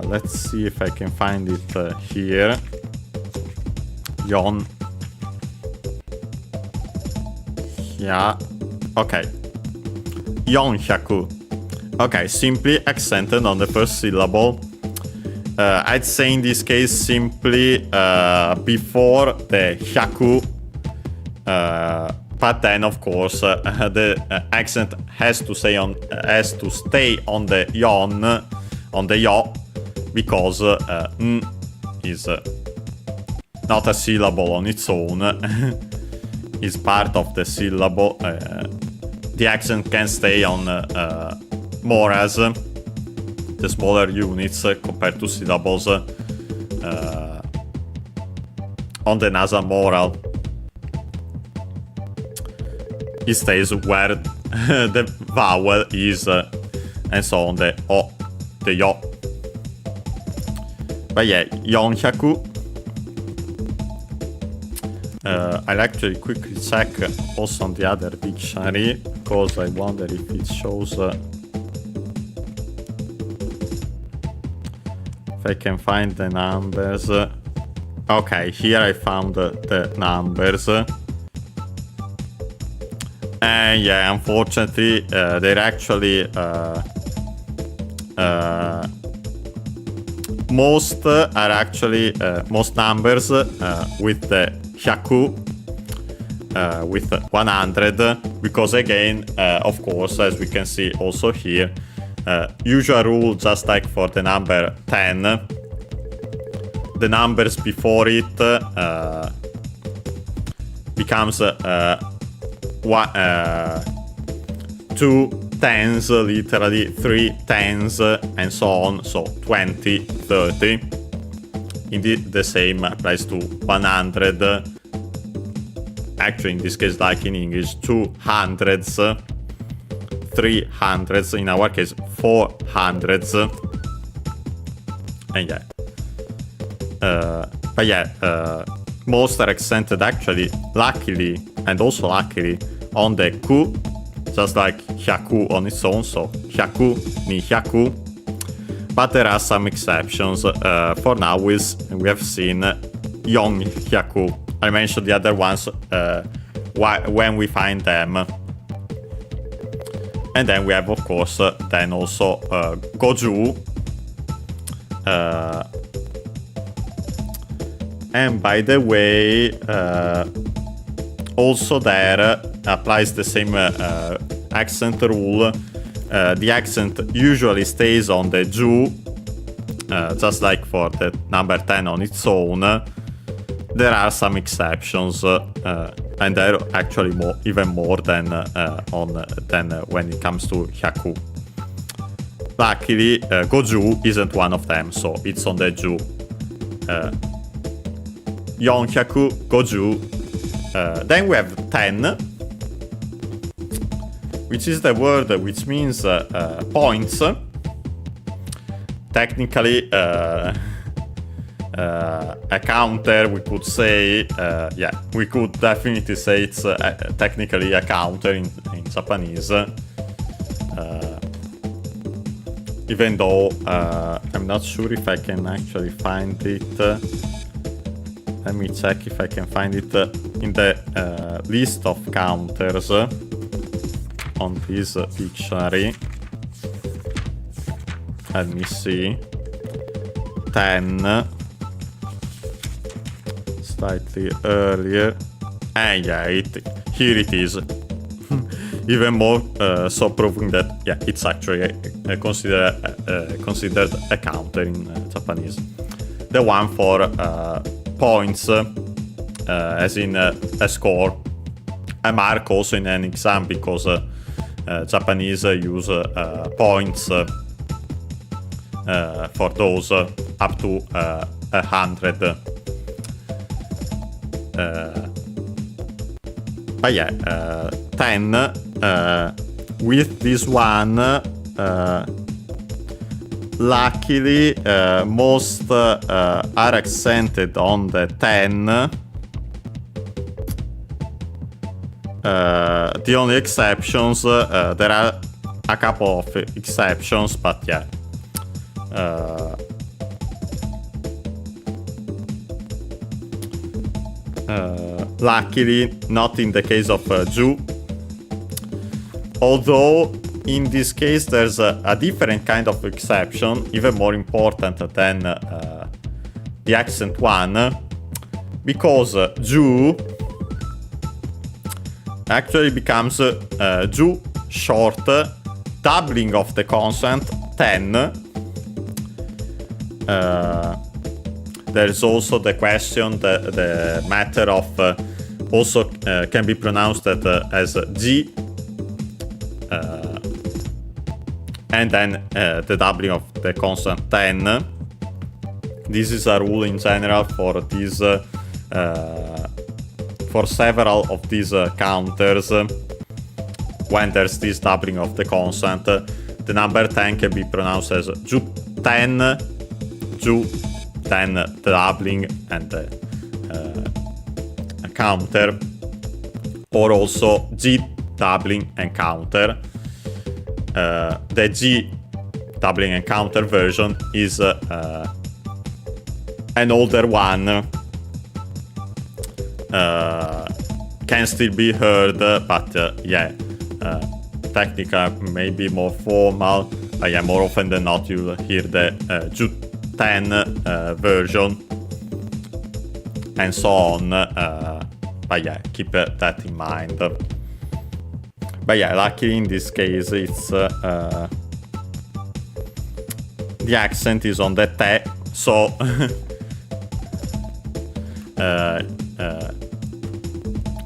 Let's see if I can find it here. Yon. Yeah. Okay. Yonhyaku. Okay, simply accented on the first syllable. I'd say in this case simply before the hyaku. But then, of course, the accent has to stay on the yon. On the yo, because n is not a syllable on its own, is part of the syllable. The accent can stay on more as the smaller units compared to syllables on the nasal moral. It stays where the vowel is, and so on the o. The yo. But yeah, yonhyaku. I'll actually quickly check also on the other dictionary, because I wonder if it shows if I can find the numbers. Okay, here I found the numbers. And yeah, unfortunately, they're actually most are actually most numbers with the hyaku with 100, because again, of course, as we can see also here, usual rule, just like for the number 10, the numbers before it becomes 2, tens, literally 3 tens, and so on, so 20, 30. Indeed, the same applies to 100. Actually, in this case, like in English, 200s, 300s, in our case, 400s. And yeah. But yeah, most are accented actually, luckily, and also luckily, on the ku, just like hyaku on its own, so hyaku ni hyaku. But there are some exceptions. For now, we have seen yon hyaku. I mentioned the other ones when we find them. And then we have, of course, then also goju. And by the way, also there applies the same accent rule. The accent usually stays on the ju, just like for the number 10 on its own. There are some exceptions, and there are actually even more than when it comes to hyaku. Luckily, goju isn't one of them, so it's on the ju. Yonhyaku, goju. Then we have 10, which is the word which means points. Technically, a counter, we could say, yeah, we could definitely say it's technically a counter in Japanese. Even though I'm not sure if I can actually find it. Let me check if I can find it in the list of counters on this dictionary. Let me see. 10. Slightly earlier. And yeah, here it is. Even more so proving that, yeah, it's actually considered a counter in Japanese. The one for points, as in a score. A mark also in an exam, because Japanese use points for those up to 100. But yeah, 10. With this one, luckily, most are accented on the 10. The only exceptions, there are a couple of exceptions, but yeah. Luckily, not in the case of Ju. Although, in this case, there's a different kind of exception, even more important than the accent one, because Ju actually becomes Ju short, doubling of the consonant 10. There's also the question, the matter of also can be pronounced as G, and then the doubling of the consonant 10. This is a rule in general for these, for several of these counters. When there's this doubling of the consonant, the number 10 can be pronounced as Ju 10, Ju, then the doubling and the counter, or also G doubling and counter. The G doubling and counter version is an older one. Can still be heard, but yeah, technical, maybe more formal. Yeah, more often than not, you'll hear the Ju 10 version, and so on. But yeah, keep that in mind. But yeah, luckily in this case, it's the accent is on the te, so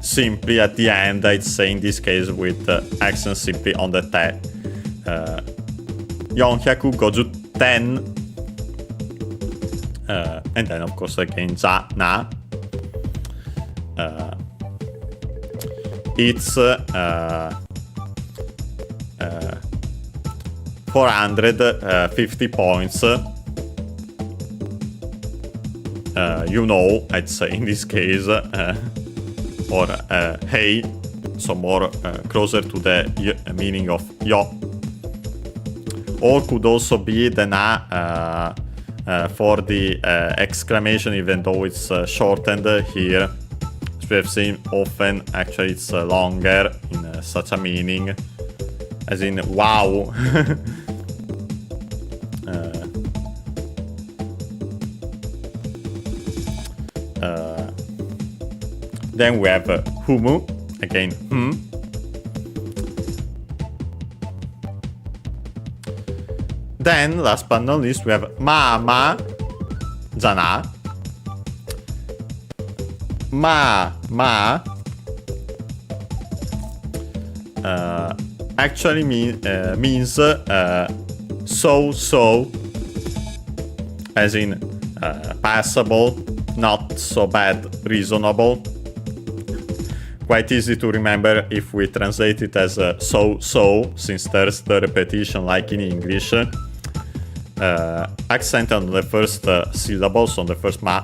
simply at the end, I'd say in this case with accent simply on the te. 450 and then of course again na it's 450 points. I'd say in this case, or hey, so more closer to the meaning of yo. Or could also be the na for the exclamation, even though it's shortened here. As we have seen often, actually it's longer in such a meaning, as in wow. Then we have humu, again Then, last but not least, we have ma jana. Ma actually means so, as in passable, not so bad, reasonable. Quite easy to remember if we translate it as so, since there's the repetition like in English. Accent on the first syllables, on the first ma.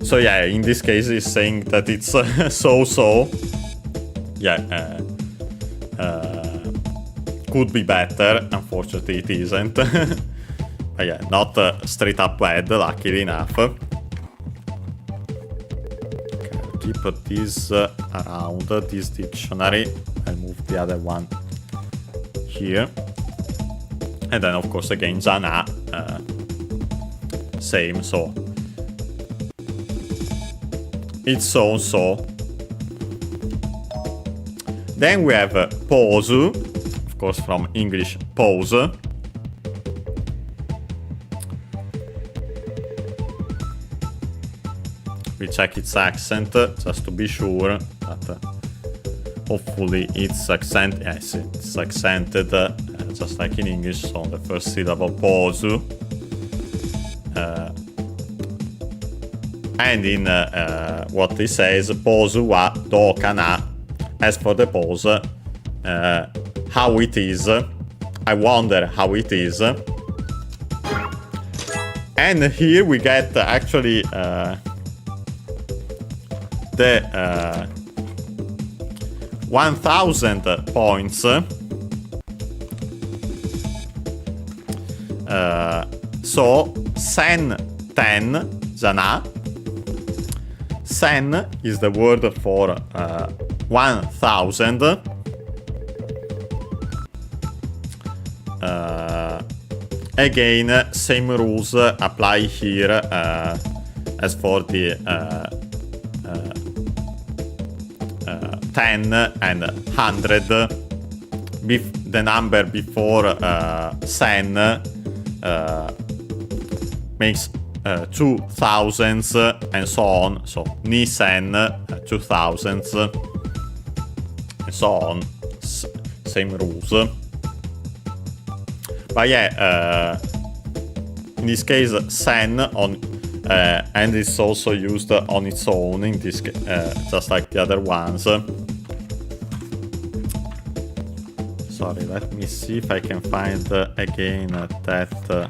So yeah, in this case he's saying that it's so. Yeah, could be better, unfortunately it isn't. But yeah, not straight up bad, luckily enough. Keep this around this dictionary. I'll move the other one here. And then of course again jana, same, so it's so. Then we have pause, of course from English pause. We check its accent just to be sure, but hopefully it's accented. Yes, it's accented just like in English, so on the first syllable pause. And in what he says, pause wa do kana. As for the pause, how it is. I wonder how it is. And here we get actually the 1000 points. So sen 10 jana. Sen is the word for 1000. Again, same rules apply here as for the 10 and 100. The number before sen makes 2000s and so on. So ni sen 2000s and so on. Same rules. But yeah, in this case sen on and it's also used on its own in this just like the other ones. Sorry, let me see if I can find again that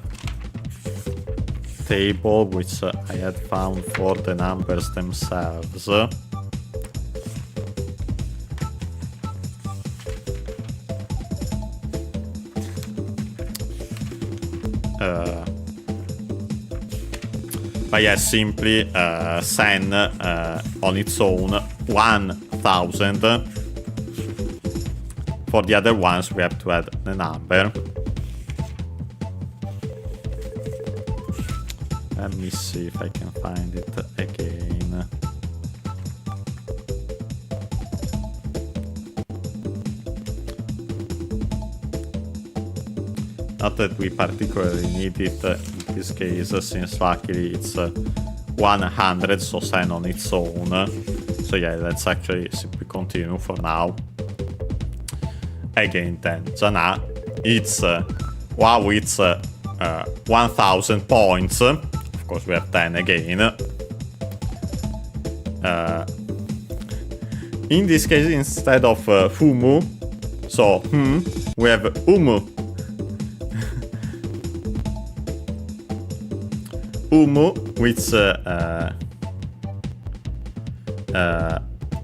table which I had found for the numbers themselves. But yeah, simply sen on its own 1000. For the other ones we have to add the number. Let me see if I can find it again. Not that we particularly need it in this case, since luckily it's 100, so sen on its own. So yeah, let's actually simply continue for now. Again, then Jana, it's wow, it's 1000 points. Of course, we have 10 again. In this case, instead of Fumu, so we have Umu. Umu, which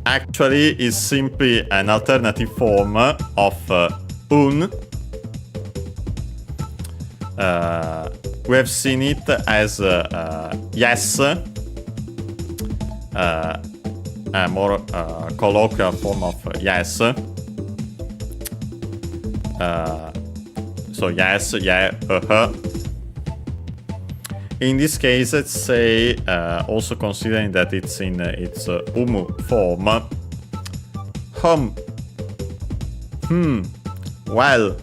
actually is simply an alternative form of Un. We have seen it as yes, a more colloquial form of yes. So yes, yeah, In this case, let's say, also considering that it's in its umu form, well,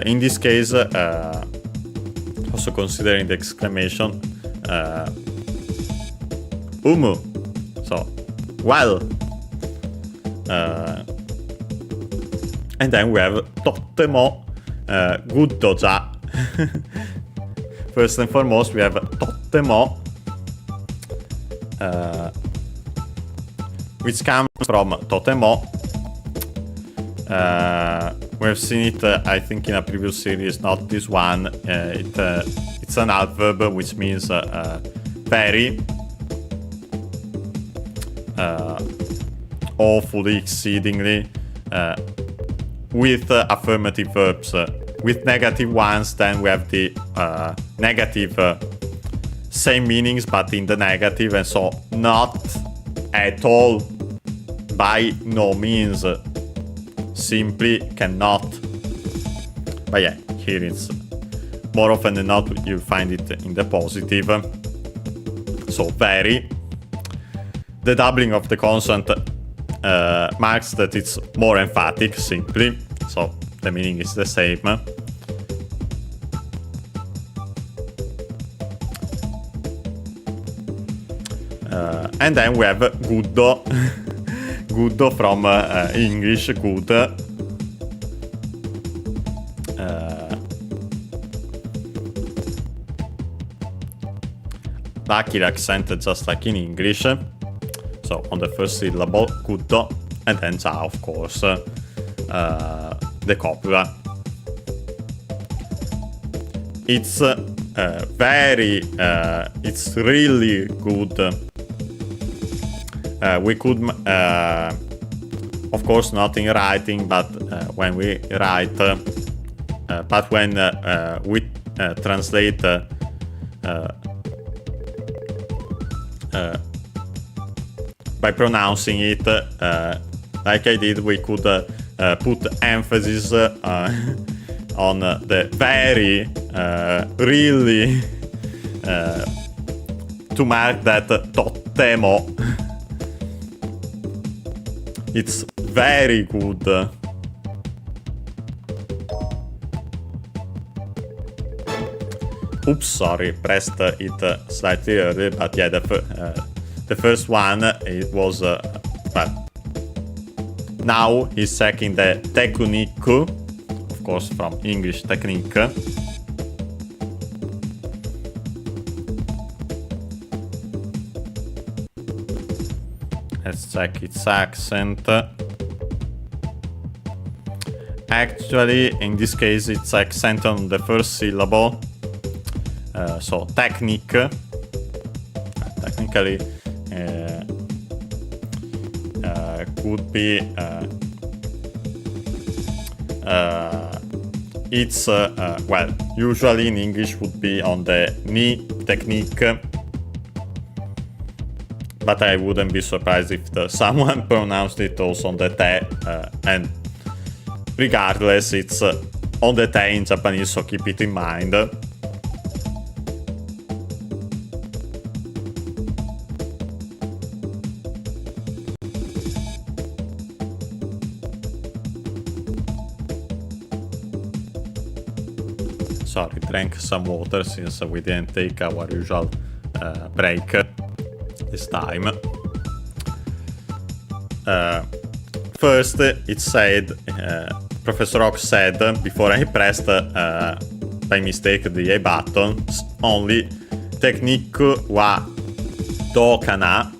in this case, also considering the exclamation, umu, so, well, and then we have totemo guddo ja. First and foremost, we have totemo, which comes from totemo. We have seen it, I think, in a previous series, not this one. It's an adverb, which means very, awfully, exceedingly, with affirmative verbs. With negative ones, then we have the negative, same meanings, but in the negative, and so not at all, by no means, simply cannot. But yeah, here it's more often than not you find it in the positive. So very. The doubling of the consonant marks that it's more emphatic, simply. So the meaning is the same. And then we have guddo. Guddo from English, good. Lucky accent just like in English. So on the first syllable, guddo, and then ja, of course. The copula. It's very, it's really good. We could, of course, not in writing, but when we write, but when we translate by pronouncing it, like I did, we could put emphasis on the very, really, to mark that totemo. It's very good. Oops, sorry, pressed it slightly early, but yeah, the first one, it was, but now he's checking the technique, of course from English technique. Let's check its accent. Actually, in this case, it's accent on the first syllable. So technique. Technically, could be. It's well, usually in English would be on the ni technique. But I wouldn't be surprised if someone pronounced it also on the te, and regardless, it's on the te in Japanese, so keep it in mind. Sorry, drank some water since we didn't take our usual break this time. first it said, Professor Oak said, before I pressed by mistake the A button, only technique wa do kana.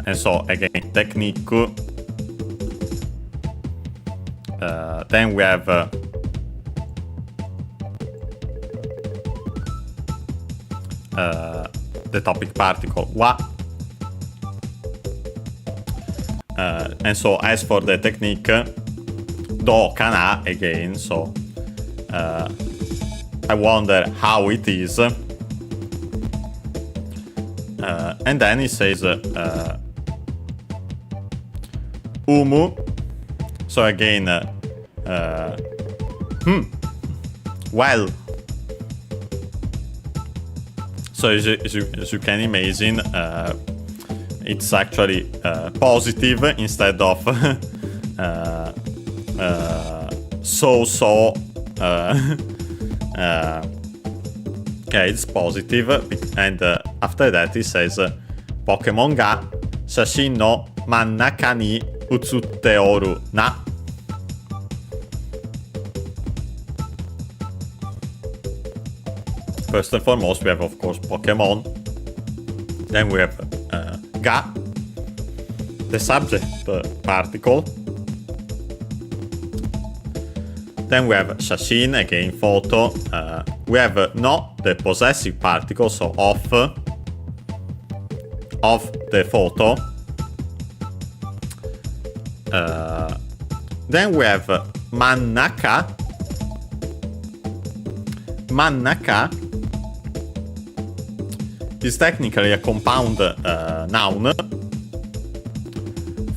And so again, technique. Then we have the topic particle wa. And so as for the technique, do kana again, so I wonder how it is. And then he says umu. So again, well. So as you can imagine, it's actually positive instead of so. Okay, it's positive, and after that he says Pokémon ga shashin no mannaka ni utsutte oru na. First and foremost, we have, of course, Pokemon. Then we have ga, the subject particle. Then we have shashin, again photo. We have no, the possessive particle, so of the photo. Then we have mannaka. Mannaka is technically a compound noun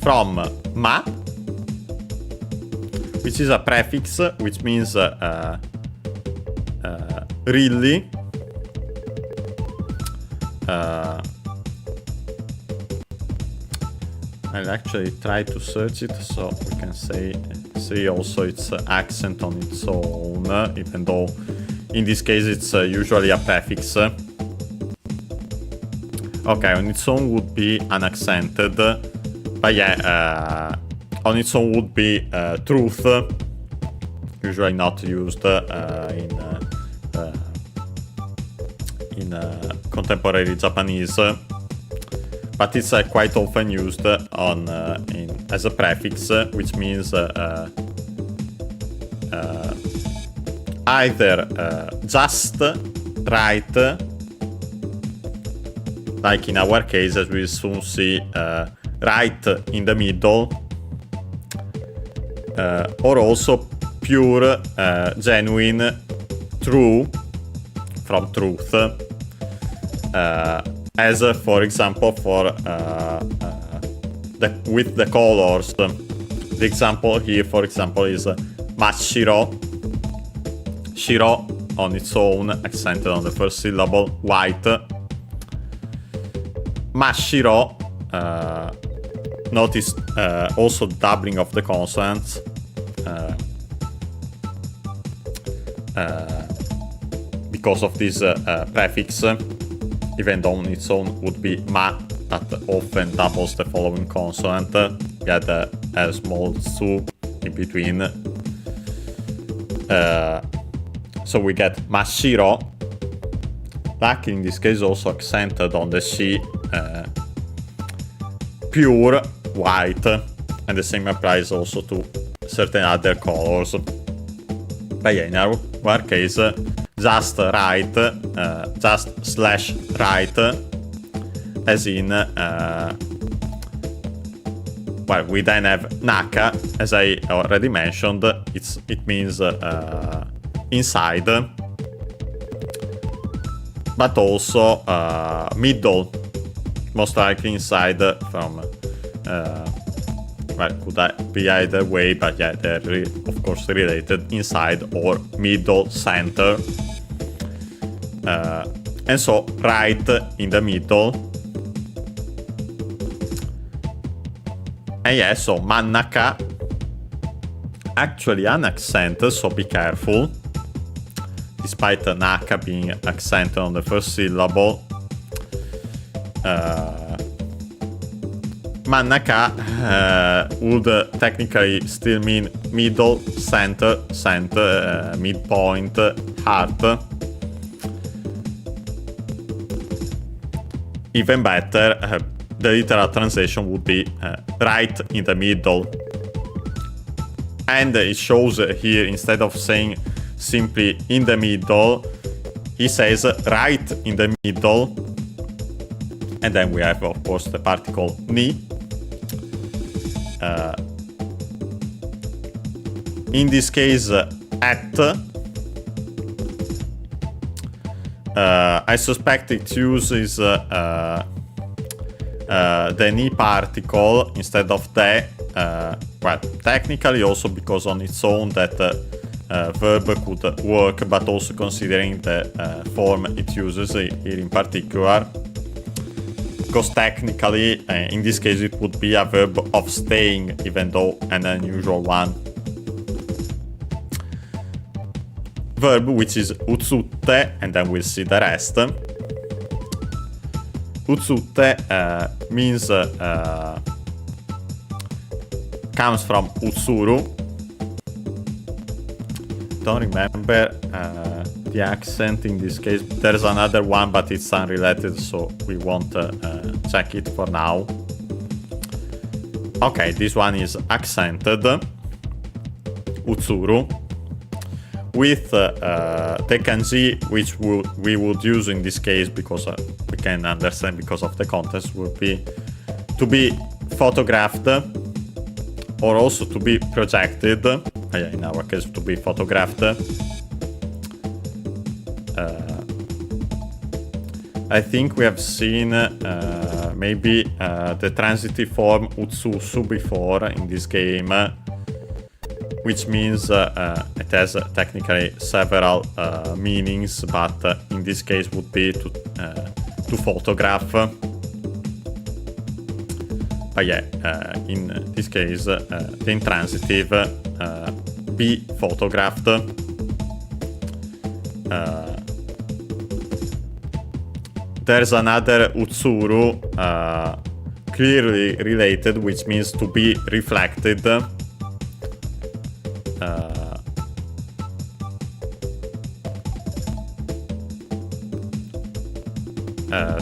from ma, which is a prefix, which means really. I'll actually try to search it so we can see also its accent on its own, even though in this case it's usually a prefix. Okay, on its own would be unaccented, but yeah, on its own would be truth, usually not used in contemporary Japanese, but it's quite often used as a prefix, which means either just right, like in our case, as we soon see, right in the middle, or also pure, genuine, true, from truth, as for example with the colors. The example here, for example, is mashiro. Shiro on its own, accented on the first syllable, white. Mashiro, notice also doubling of the consonants. Because of this prefix, even though on its own would be ma, that often doubles the following consonant. We had a small su in between. So we get mashiro, like in this case also accented on the shi, pure white, and the same applies also to certain other colors. But yeah, in our case, just right, just slash right, as in, well, we then have naka, as I already mentioned, it means inside, but also middle, most likely inside from, well, could be either way, but yeah, they're of course related, inside or middle, center. And so right in the middle. And yeah, so mannaka, actually an accent, so be careful. Despite naka being accented on the first syllable, Manaka would technically still mean middle, center, midpoint, heart. Even better, the literal translation would be right in the middle. And it shows here, instead of saying simply in the middle, he says right in the middle. And then we have, of course, the particle ni. In this case, at. I suspect it uses the ni particle instead of the. Well, technically also because on its own that verb could work, but also considering the form it uses here in particular. Because technically, in this case, it would be a verb of staying, even though an unusual one. Verb which is utsutte, and then we'll see the rest. Utsutte means comes from utsuru. Don't remember the accent in this case. There's another one, but it's unrelated, so we won't check it for now. Okay, this one is accented, utsuru, with the kanji, which we would use in this case because we can understand because of the context, would be to be photographed or also to be projected. In our case, to be photographed. I think we have seen maybe the transitive form utsusu before in this game, which means it has technically several meanings, but in this case would be to photograph. But yeah, in this case, the intransitive be photographed. There's another utsuru clearly related, which means to be reflected.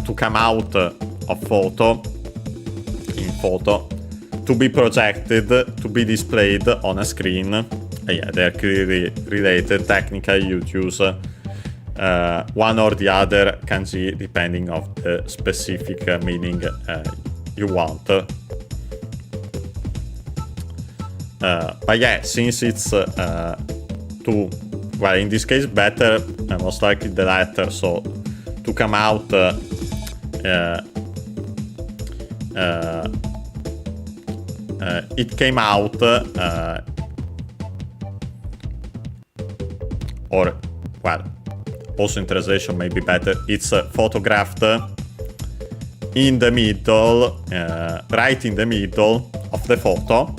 To come out of photo, in photo, to be projected, to be displayed on a screen. Yeah, they're clearly related. Technically, you'd use one or the other kanji depending on the specific meaning you want. But yeah, since it's to, well, in this case, better, most likely the latter, so to come out it came out or, well, also in translation maybe better, it's photographed in the middle, right in the middle of the photo.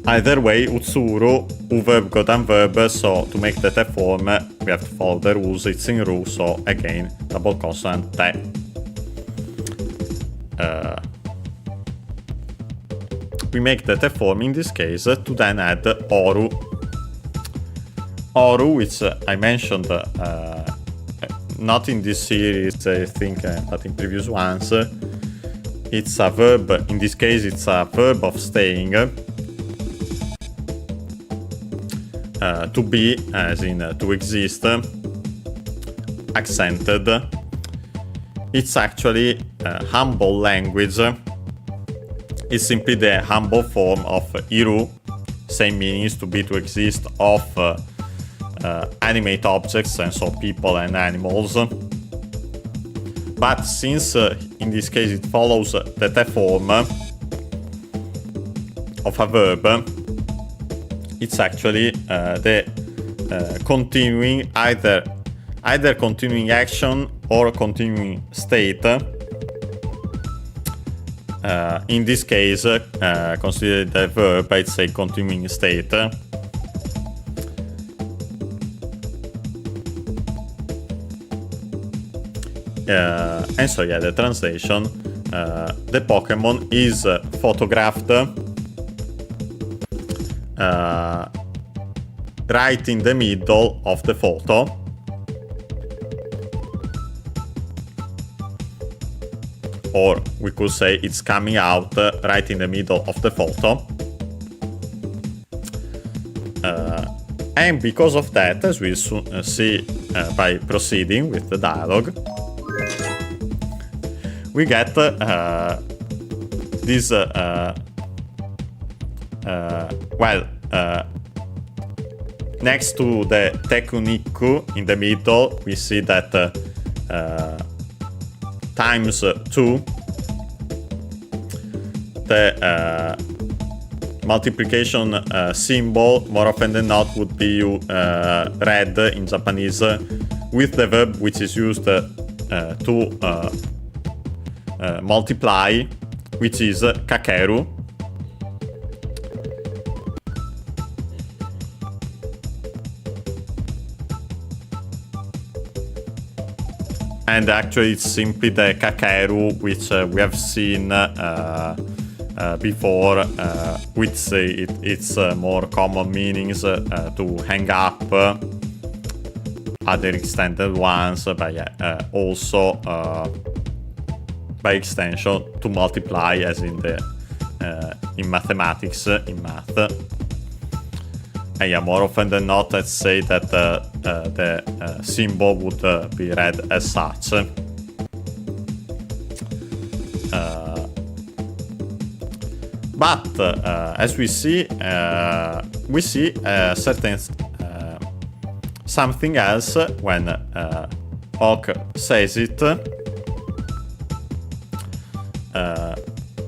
Either way, utsuru, verb, godan verb, so to make that a form, we have to follow the rules, it's in ru, so again, double consonant te. We make that a form in this case to then add oru. Oru, which I mentioned not in this series, I think, but in previous ones. It's a verb, in this case it's a verb of staying. To be, as in to exist, accented. It's actually humble language. It's simply the humble form of iru, same meanings, to be, to exist, of animate objects, and so people and animals. But since in this case it follows the form of a verb, it's actually the continuing, either continuing action or continuing state. In this case, consider the verb, it's a continuing state. And so yeah, the translation, the Pokemon is photographed right in the middle of the photo. Or we could say it's coming out right in the middle of the photo. And because of that, as we'll see by proceeding with the dialogue, we get this next to the Tekuniku in the middle, we see that times 2 the multiplication symbol more often than not would be read in Japanese with the verb which is used to multiply, which is kakeru. And actually it's simply the kakeru which we have seen before, with its more common meanings to hang up, other extended ones, but yeah, also by extension to multiply, as in the in mathematics, in math. And yeah, more often than not, let's say that the symbol would be read as such. But as we see certain something else when Oak says it,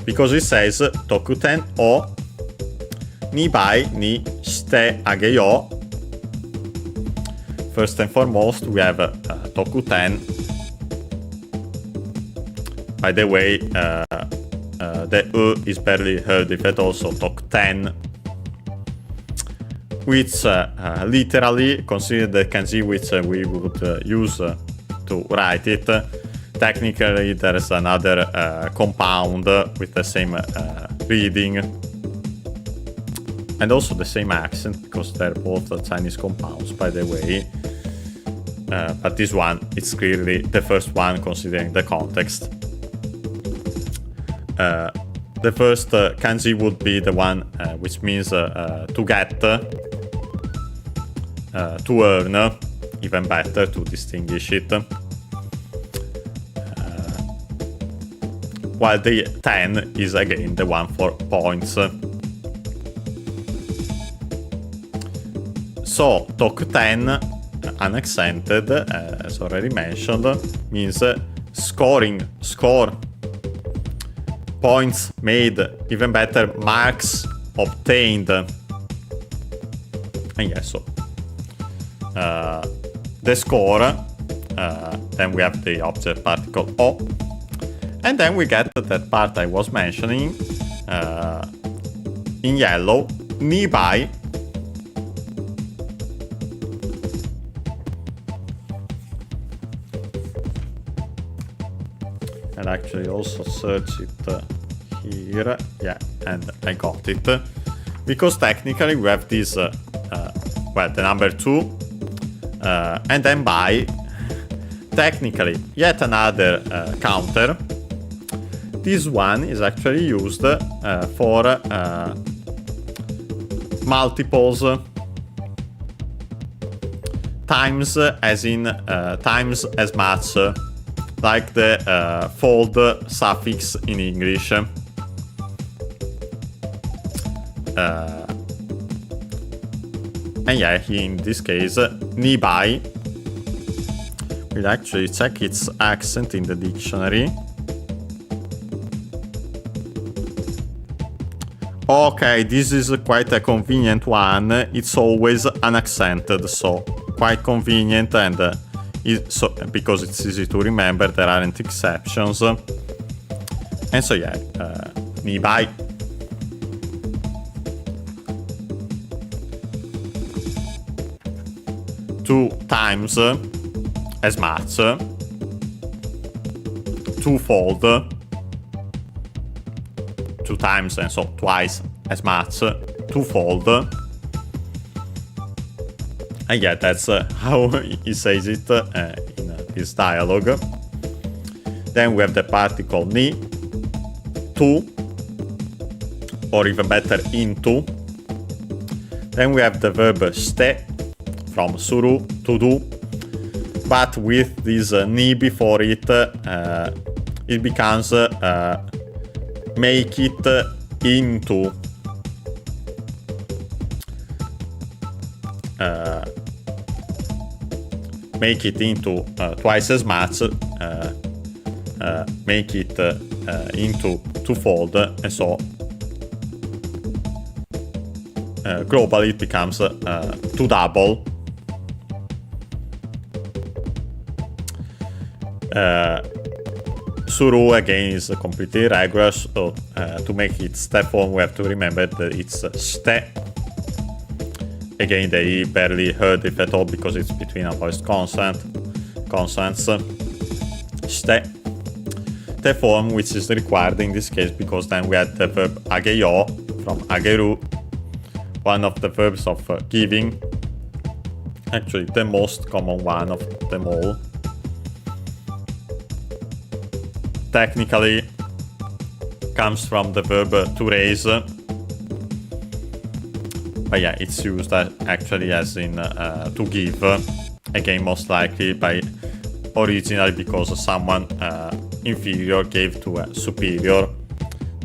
because it says Tokuten o Nibai ni shite ageyo. First and foremost, we have Tokuten. By the way, the is barely heard, if at also Tokuten, which literally, consider the kanji which we would use to write it. Technically, there is another compound with the same reading and also the same accent, because they're both Chinese compounds, by the way. But this one, it's clearly the first one, considering the context. The first kanji would be the one which means to get, to earn, even better to distinguish it. While the 10 is again the one for points. So, Tokuten, unaccented, as already mentioned, means scoring, score. Points made, even better, marks obtained. And yes, so the score, then we have the object particle O, and then we get that part I was mentioning in yellow, Nibai. And actually also search it here, yeah, and I got it. Because technically we have this, the number 2, and then by, technically, yet another counter. This one is actually used for multiples, times as in times as much, like the fold suffix in English. And yeah, in this case, Nibai, we'll actually check its accent in the dictionary. Okay, this is quite a convenient one. It's always unaccented, so quite convenient, and because it's easy to remember, there aren't exceptions. And so yeah, Nibai. Two times as much. Twofold. 2 times, and so twice as much, twofold. And yeah, that's how he says it in this dialogue. Then we have the particle ni, to, or even better, into. Then we have the verb ste, from suru, to do, but with this ni before it, it becomes make it into. Make it into twice as much, make it into twofold, and so globally it becomes to double. Suru again is completely irregular, so to make it step form we have to remember that it's ste. Again, they barely heard it at all because it's between a voiced consonants. Ste. The form which is required in this case because then we had the verb ageyo from ageru, one of the verbs of giving, actually the most common one of them all. Technically comes from the verb to raise, but yeah, it's used actually as in to give, again most likely by originally because someone inferior gave to a superior,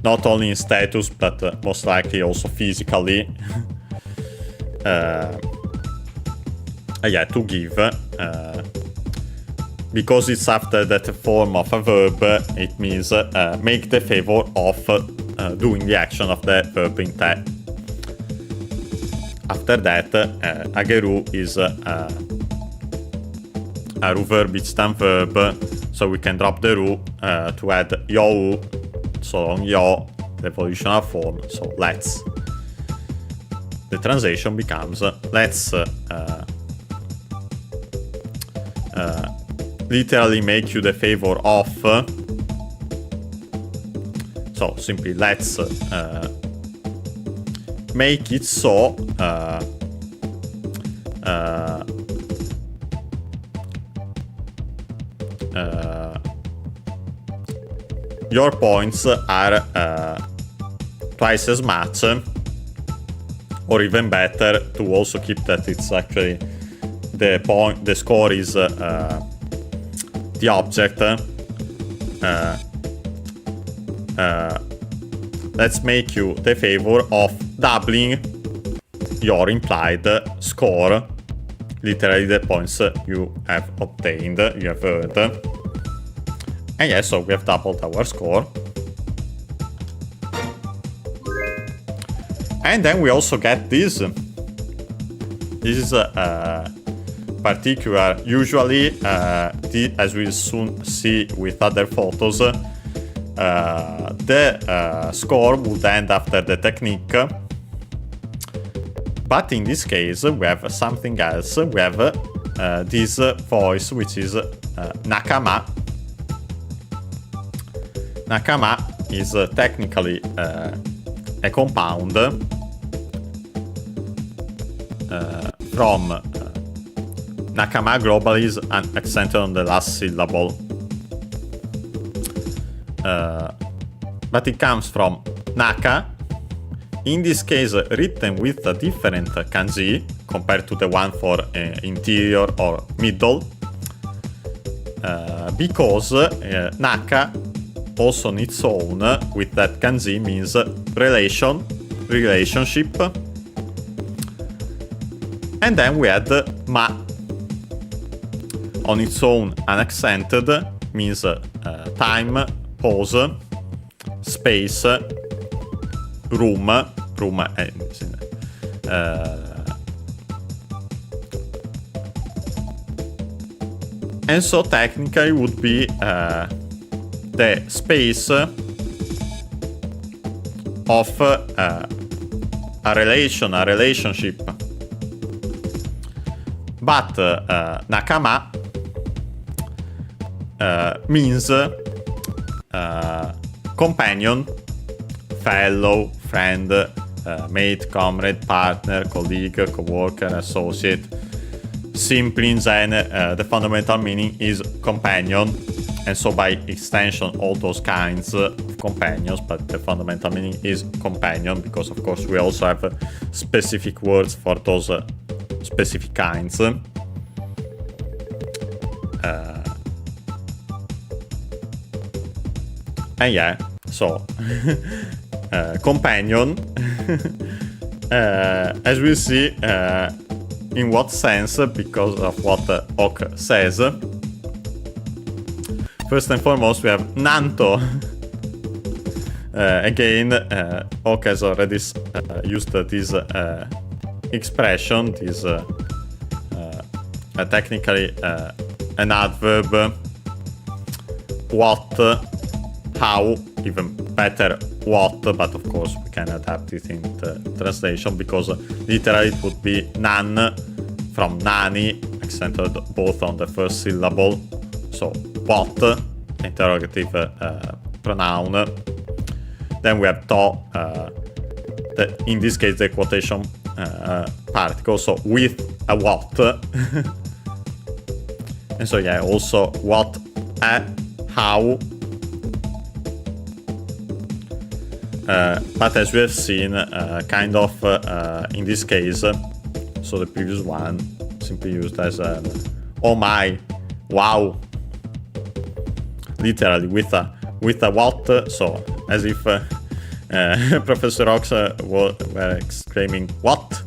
not only in status but most likely also physically. Yeah, to give. Because it's after that form of a verb, it means make the favor of doing the action of the verb in te. After that, ageru is a ru-verb-ichtan verb, so we can drop the ru to add yo, so on yo, the evolutional form, so let's. The translation becomes let's literally make you the favor of, so simply let's make it so your points are twice as much, or even better, to also keep that it's actually the score is the object. Let's make you the favor of doubling your implied score, literally the points you have obtained, you have earned. And yes, so we have doubled our score. And then we also get this. This is particular. Usually, as we'll soon see with other photos, the score would end after the technique. But in this case, we have something else. We have this voice, which is nakama. Nakama is technically a compound from nakama. Globally is an accent on the last syllable, but it comes from naka. In this case, written with a different kanji compared to the one for interior or middle, because naka also on its own with that kanji means relationship. And then we had ma on its own unaccented, means time, pause, space, room, and so technically would be the space of a relationship. But nakama means companion, fellow, friend, mate, comrade, partner, colleague, co-worker, associate. Simply in Zen, the fundamental meaning is companion, and so by extension all those kinds of companions, but the fundamental meaning is companion because of course we also have specific words for those specific kinds. And yeah, so companion, as we see, in what sense, because of what Oak says. First and foremost, we have Nanto. Again, Oak has already used this expression, this technically an adverb. What, how, even better what, but of course we can adapt it in the translation because literally it would be nan from nani, accented both on the first syllable. So what, interrogative pronoun. Then we have to, in this case the quotation particle, so with a what. And so yeah, also what, how. But as we have seen, kind of in this case, so the previous one simply used as oh my, wow, literally with a what, so as if Professor Ox were exclaiming what.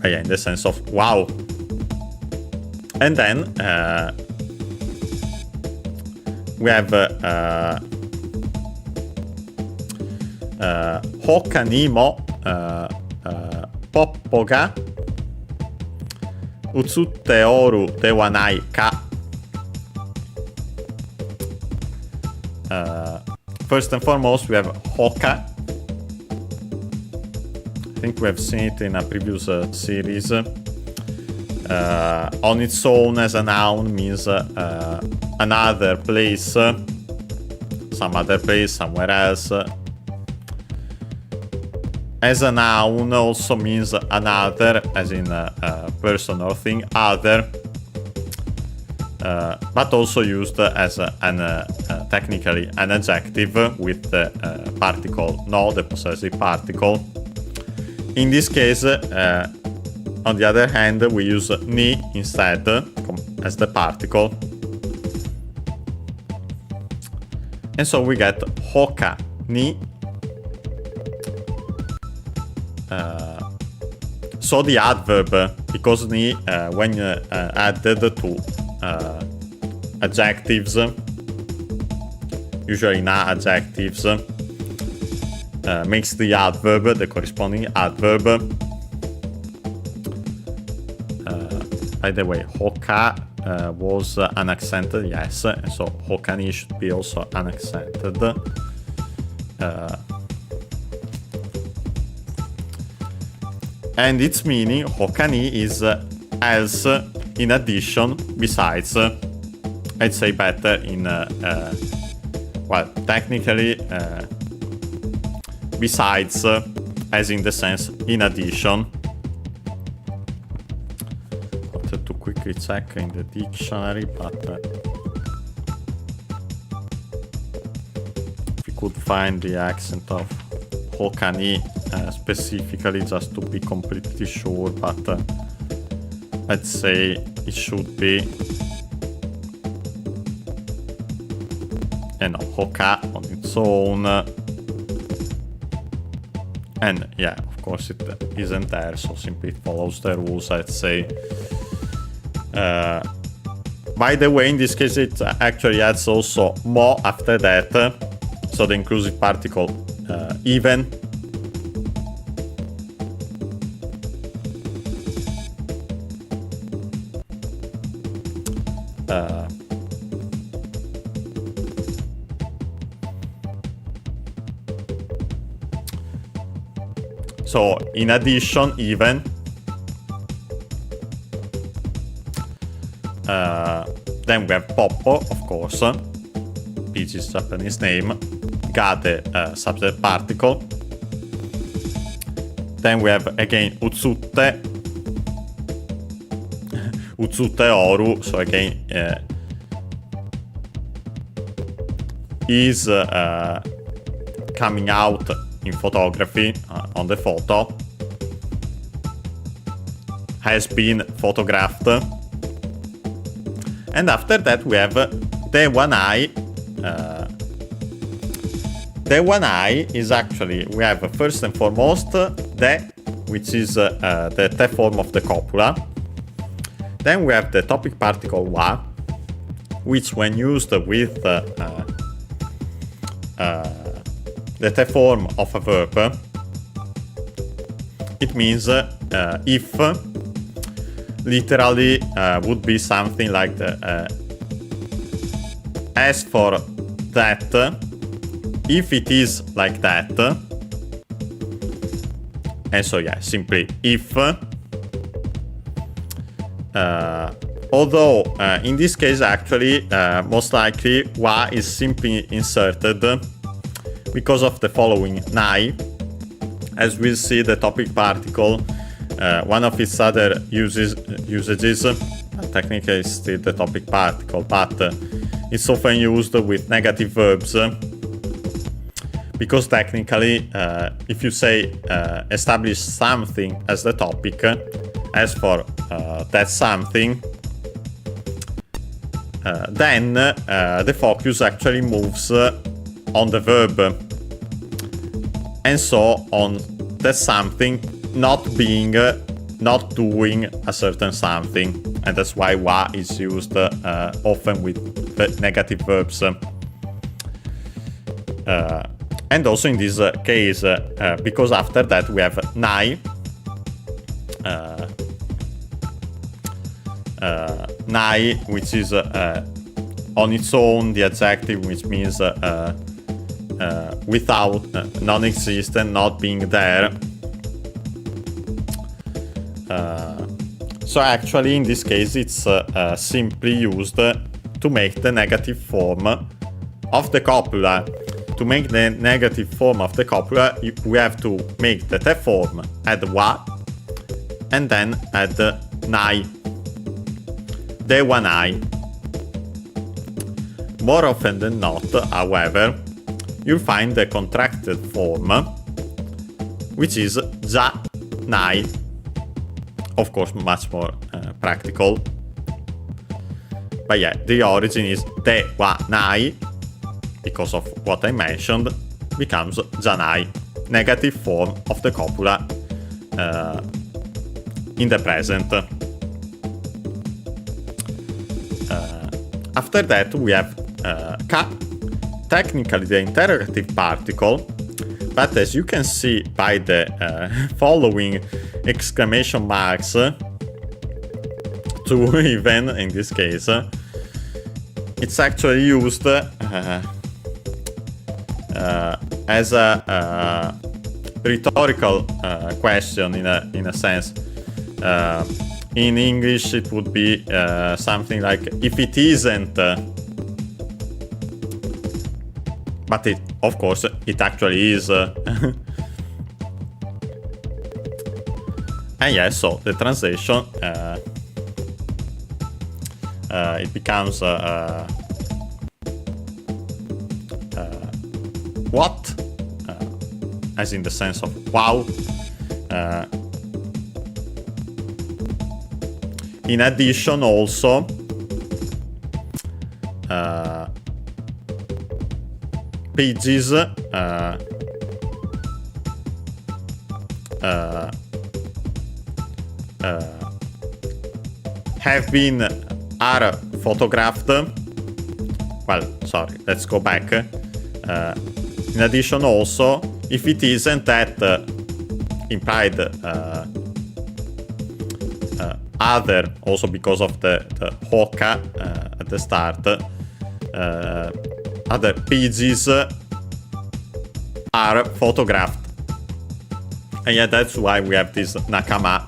But yeah, in the sense of wow. And then we have Hokanimo Poppoga Utsutte Oru Dewanai Ka. First and foremost, we have Hoka. I think we have seen it in a previous series. On its own as a noun means another place, some other place, somewhere else. As a noun also means another, as in person or thing, other, but also used as technically an adjective with the particle no, the possessive particle. In this case, on the other hand, we use ni instead as the particle. And so we get hoka ni. So the adverb, because ni, when added to adjectives, usually na adjectives, makes the adverb, the corresponding adverb. By the way, hoka was unaccented, yes, and so hokani should be also unaccented. And its meaning, hokani, is else, in addition, besides. I'd say better in, well, technically, besides, as in the sense, in addition. To quickly check in the dictionary, but if we could find the accent of hokani specifically, just to be completely sure, but I'd say it should be hoka on its own, and yeah, of course it isn't there, so simply it follows the rules, I'd say. By the way, in this case it actually adds also mo after that, so the inclusive particle even. So in addition, even. Then we have Poppo, of course. PG is Japanese name, got the subject particle. Then we have again utsute, utsute oru, so again is coming out in photography on the photo, has been photographed. And after that we have the one eye. The one eye is actually, we have first and foremost the, which is the T form of the copula. Then we have the topic particle wa, which when used with the T form of a verb, it means if, literally would be something like the as for that, if it is like that, and so yeah, simply if, although in this case actually most likely wa is simply inserted because of the following nai. As we'll see, the topic particle, one of its other usages, technically it's still the topic particle, but it's often used with negative verbs, because technically if you say establish something as the topic, as for that something, then the focus actually moves on the verb, and so on that something not being, not doing a certain something. And that's why wa is used often with negative verbs. And also in this case, because after that we have nai, nai, which is on its own the adjective, which means without, non-existent, not being there. So actually in this case it's simply used to make the negative form of the copula. To make the negative form of the copula, we have to make the T form add wa, and then add nai, the one eye. More often than not, however, you'll find the contracted form, which is ja nai. Of course, much more practical. But yeah, the origin is te wa nai, because of what I mentioned, becomes janai, negative form of the copula in the present. After that we have ka, technically the interrogative particle, but as you can see by the following exclamation marks, two even in this case, it's actually used as a rhetorical question in a sense. In English it would be something like if it isn't, but it, of course it actually is. And yeah, so the translation, it becomes what, as in the sense of wow. In addition, also pages have been, are photographed. Well, sorry, let's go back. In addition, also, if it isn't, that implied other, also because of the hoka at the start, other pages are photographed. And yeah, that's why we have this nakama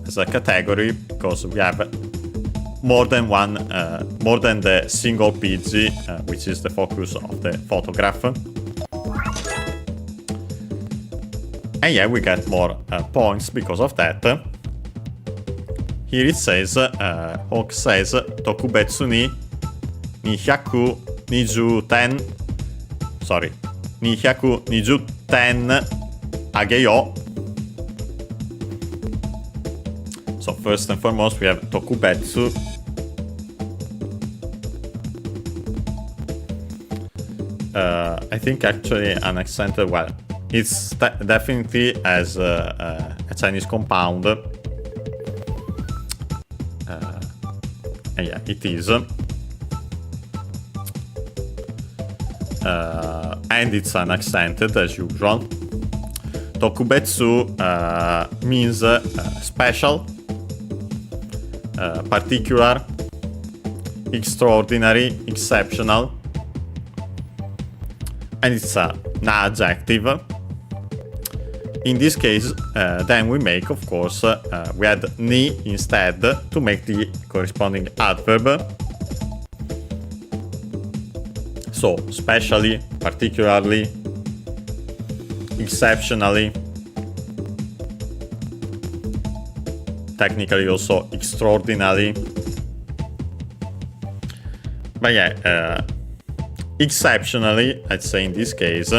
as a category, because we have more than the single PG, which is the focus of the photograph. And yeah, we get more points because of that. Here it says, Hawk says, Tokubetsu ni 220 ten ageyo. So first and foremost we have Tokubetsu. I think actually an accented, well, it's definitely as a Chinese compound. And yeah, it is. And it's an accented as usual. Tokubetsu means special, particular, extraordinary, exceptional, and it's an adjective. In this case, then we make, of course, we add ni instead to make the corresponding adverb. So, specially, particularly, exceptionally, technically also extraordinarily. But yeah, exceptionally, I'd say in this case.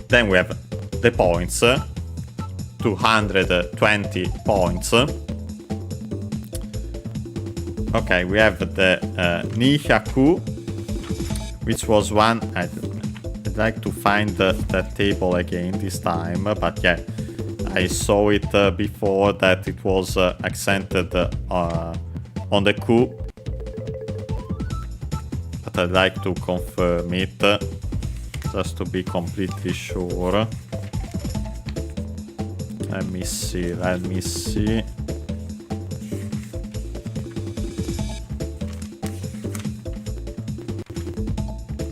Then we have the points, 220 points. Okay, we have the Nihaku, which was one. I'd like to find that table again this time, but yeah, I saw it before that it was accented on the ku, but I'd like to confirm it just to be completely sure. Let me see.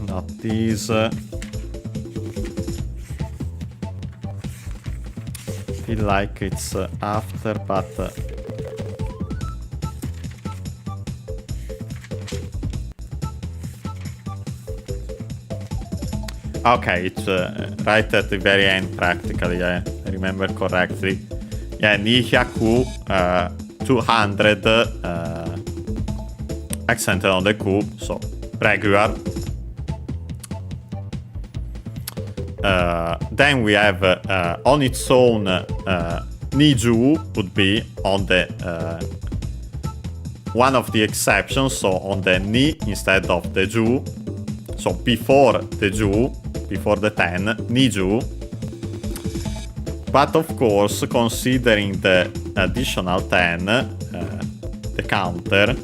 Not these. Feel like it's after, but okay, it's right at the very end practically, yeah, I remember correctly. Yeah, Nihyaku 200 accented on the ku, so regular. Then we have on its own Niju would be on the one of the exceptions, so on the ni instead of the ju. So before the ju, before the 10, Niju. But of course, considering the additional 10, the counter,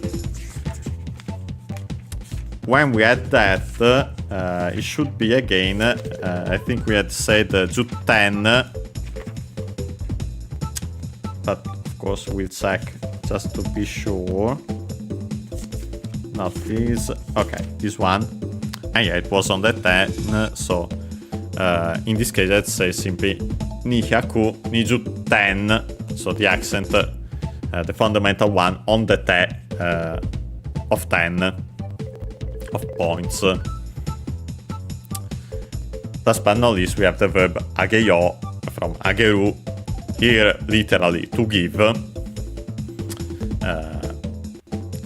when we add that, it should be again, I think we had said ju 10, but of course we'll check just to be sure. Not this, okay, this one. And yeah, it was on the 10, so in this case let's say simply Nihyaku Niju 10, so the accent, the fundamental one on the te of 10 of points. Last but not least, we have the verb ageyo from ageru, here literally to give.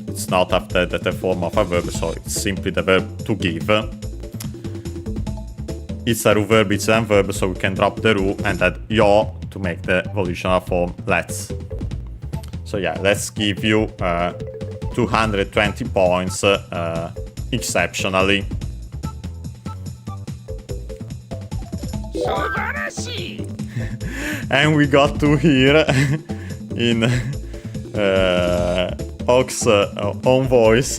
It's not after the form of a verb, so it's simply the verb to give. It's a ru verb, it's an verb, so we can drop the ru and add yo to make the volitional form let's. So yeah, let's give you 220 points exceptionally. And we got to hear in Ox own voice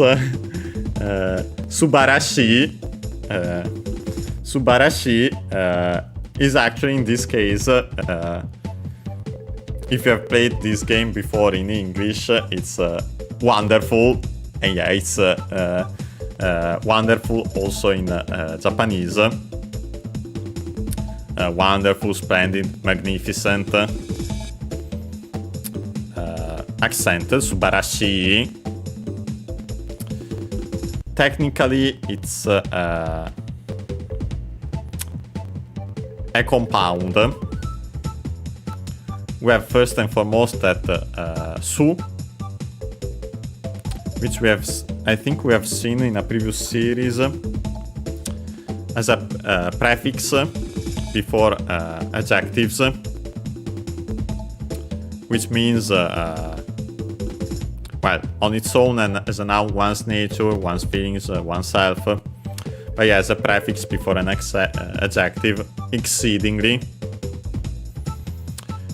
Subarashi. Subarashi is actually in this case, if you have played this game before in English, it's wonderful, and yeah, it's wonderful also in Japanese. Wonderful, splendid, magnificent. accented, subarashi. Technically, it's a compound. We have first and foremost that su, which I think we have seen in a previous series as a prefix before adjectives, which means, well, on its own and as a noun, one's nature, one's feelings, oneself, but yeah, as a prefix before an adjective, exceedingly.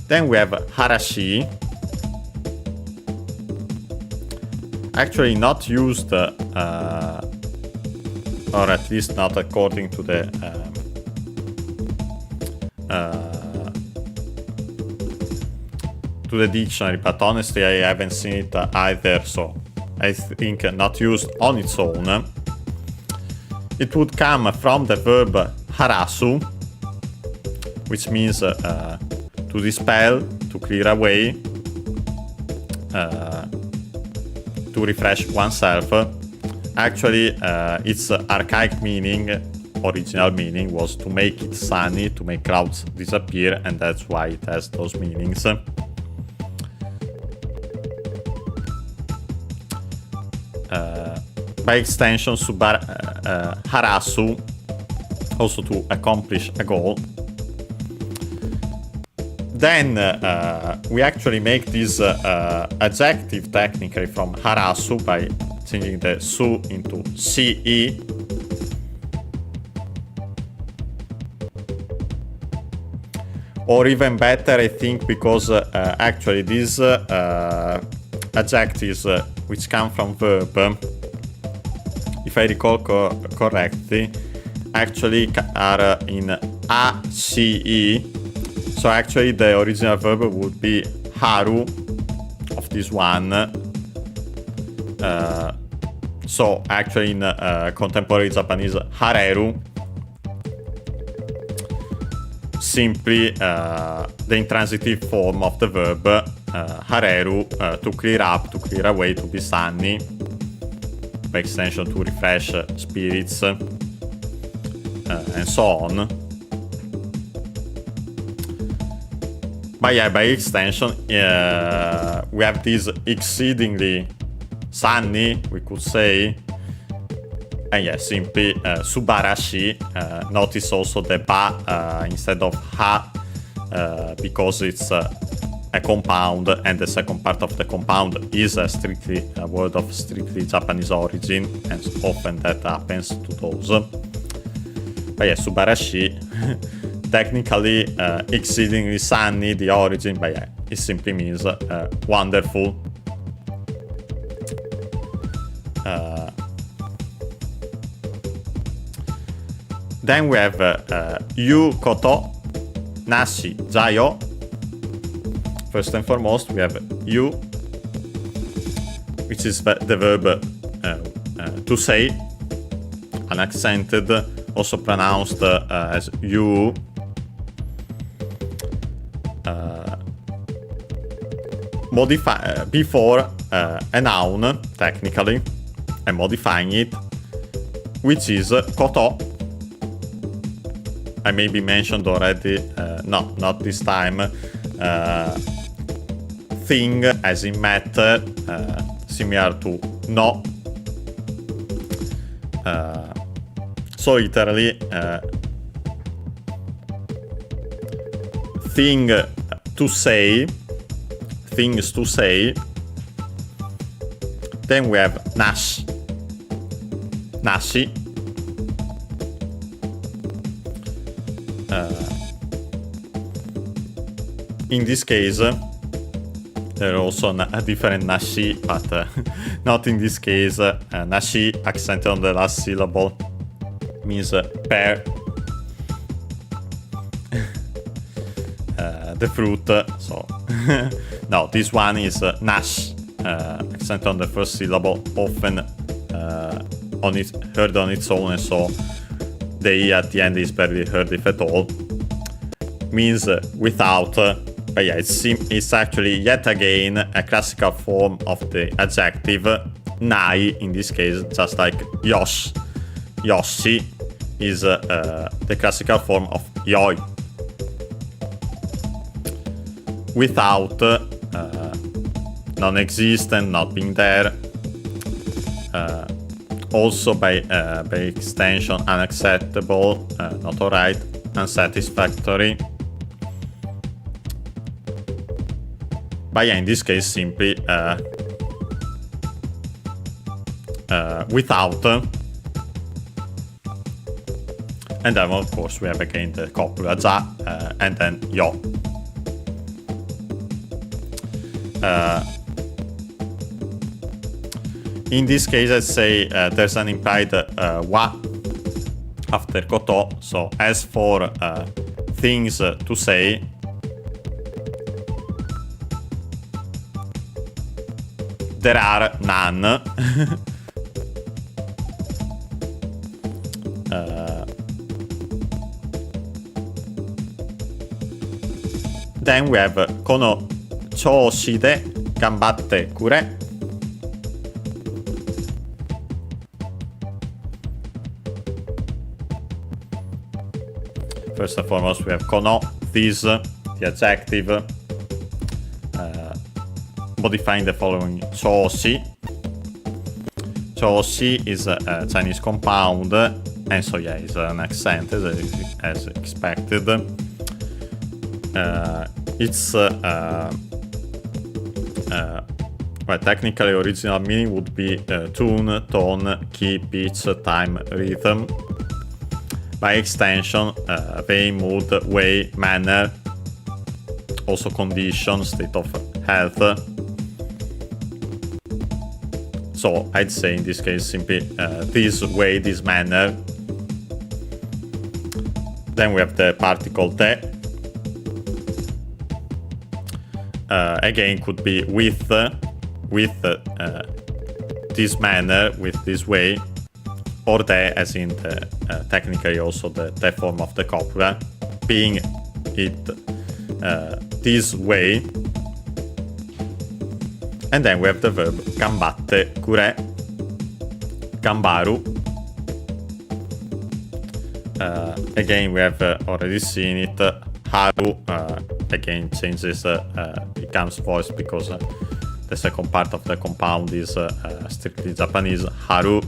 Then we have harashi, actually not used, or at least not according to the dictionary, but honestly I haven't seen it either, so I think not used on its own. It would come from the verb harasu, which means to dispel, to clear away, to refresh oneself. Actually, its archaic meaning, original meaning, was to make it sunny, to make clouds disappear, and that's why it has those meanings. By extension, harasu, also to accomplish a goal. Then we actually make this adjective technically from harasu by changing the su into ce. Or even better, I think, because actually these adjectives which come from verb, if I recall correctly, actually are in ace. So actually the original verb would be haru of this one. So actually in contemporary Japanese, hareru, simply the intransitive form of the verb hareru, to clear up, to clear away, to be sunny, by extension to refresh spirits, and so on. But yeah, by extension, we have this exceedingly sunny, we could say. And yeah, simply subarashi. Notice also the ba instead of ha, because it's a compound, and the second part of the compound is a word of strictly Japanese origin, and often that happens to those. But yeah, subarashi. Technically, exceedingly sunny, the origin, but yeah, it simply means wonderful. Then we have yu koto nashi jayo. First and foremost, we have yu, which is the verb to say, unaccented, also pronounced as you. Before a noun, technically, and modifying it, which is koto. I maybe mentioned already, no, not this time, thing as in matter, similar to no. So literally, thing to say, things to say. Then we have nashi, in this case there are also a different nashi, but not in this case. Nashi, accented on the last syllable, means pear, the fruit, so no, this one is nash, accent on the first syllable, often heard on its own, and so the E at the end is barely heard, if at all. Means without, But yeah, it's actually yet again a classical form of the adjective nai, in this case, just like Yoshi is the classical form of yoi. Without, non-existent, not being there. Also by extension, unacceptable, not alright, unsatisfactory. But yeah, in this case, simply without. And then, of course, we have again the copula già, and then yo. In this case, let's say there's an implied wa after koto. So as for things to say, there are none. Then we have kono choushi de gambatte kure. First and foremost, we have kono, this, the adjective, modifying the following choushi. Choushi is a Chinese compound, and so yeah, it's an accent as expected. It's well, technically original meaning would be tune, tone, key, pitch, time, rhythm. By extension, vein, mood, way, manner, also condition, state of health. So I'd say in this case simply this way, this manner. Then we have the particle te. Again, could be with this manner, with this way, or the, as in the technically also the form of the copula, being it this way. And then we have the verb gambatte kure, gambaru. Again, we have already seen it. Haru again changes, becomes voice because the second part of the compound is strictly Japanese. Haru,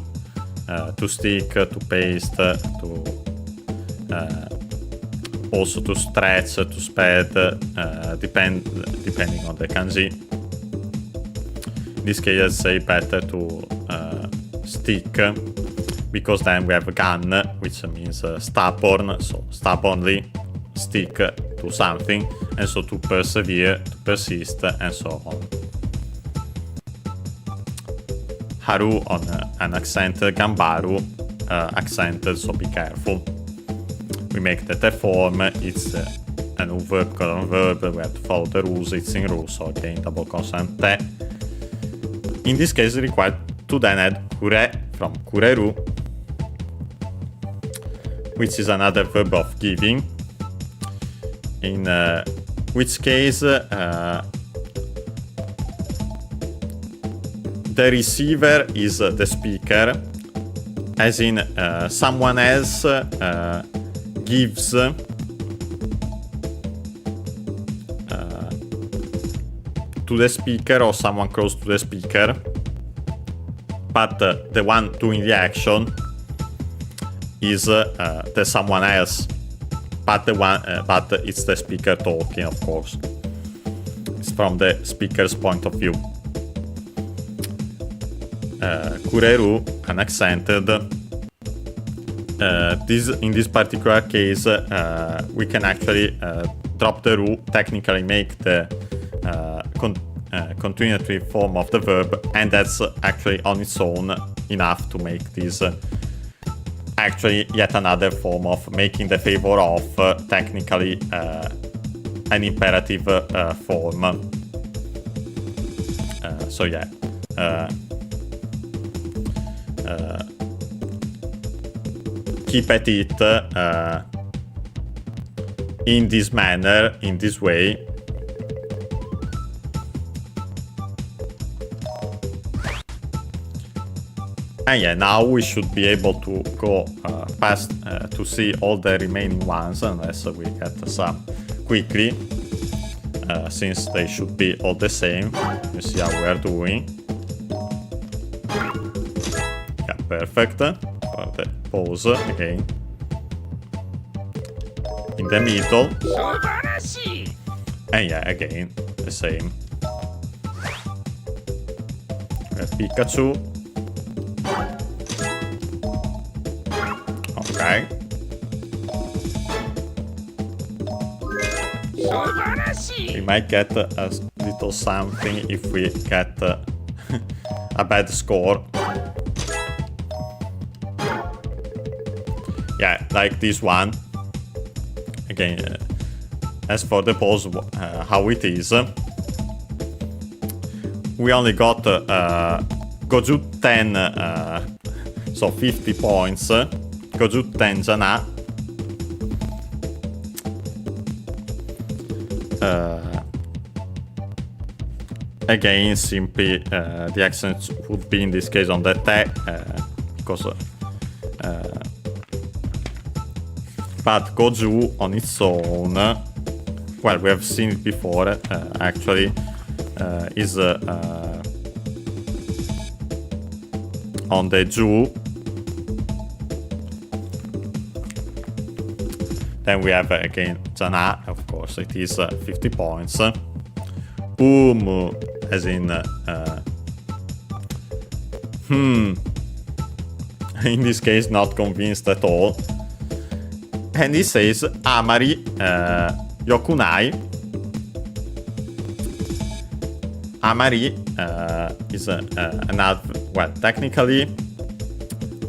to stick, to paste, to also to stretch, to spread, depending on the kanji. In this case, I'd say better to stick, because then we have gan, which means stubborn, so stubbornly stick to something, and so to persevere, to persist, and so on. Haru on an accent, gambaru accented, so be careful. We make the form, it's a new verb, colon verb, we have to follow the rules, it's in rules, so again double consonant te. In this case, it's required to then add kure from kureru, which is another verb of giving, in which case the receiver is the speaker, as in someone else gives to the speaker, or someone close to the speaker, but the one doing the action is the someone else, but it's the speaker talking, of course. It's from the speaker's point of view. Kureru, unaccented. In this particular case, we can actually drop the ru, technically make the continuatory form of the verb, and that's actually on its own enough to make this actually yet another form of making the favor of, technically an imperative form. So yeah. Keep at it in this manner, in this way, And yeah, now we should be able to go past to see all the remaining ones, unless we get some quickly, since they should be all the same. You see how we are doing. Yeah, perfect. For the pause again. In the middle. And yeah, again, the same. We have Pikachu. Okay. We might get a little something if we get a bad score. Yeah, like this one. Again, as for the pose, how it is. We only got Goju 10, so 50 points. Goju 10 じゃな。Again, simply the accent would be in this case on the te, because but Goju on its own, well, we have seen it before, actually, is on the Ju. Then we have again Jana, of course, it is 50 points. As in, in this case, not convinced at all. And he says Amari Yokunai. Amari is another, well, technically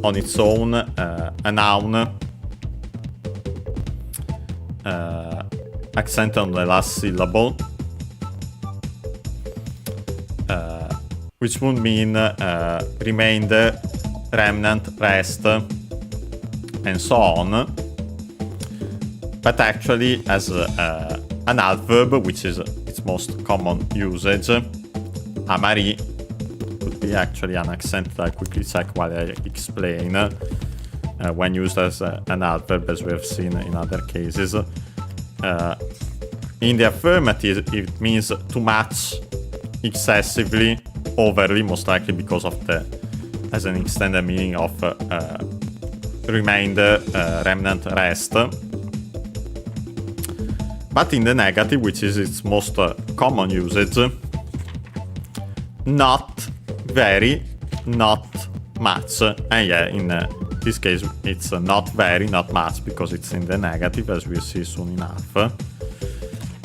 on its own a noun, accent on the last syllable, which would mean remainder, remnant, rest, and so on. But actually as an adverb, which is its most common usage, amari could be actually an accent that I quickly check while I explain, when used as an adverb, as we have seen in other cases. In the affirmative, it means to match excessively, overly, most likely because of the, as an extended meaning of remainder, remnant, rest. But in the negative, which is its most common usage, not very, not much. And yeah, in this case, it's not very, not much, because it's in the negative, as we'll see soon enough.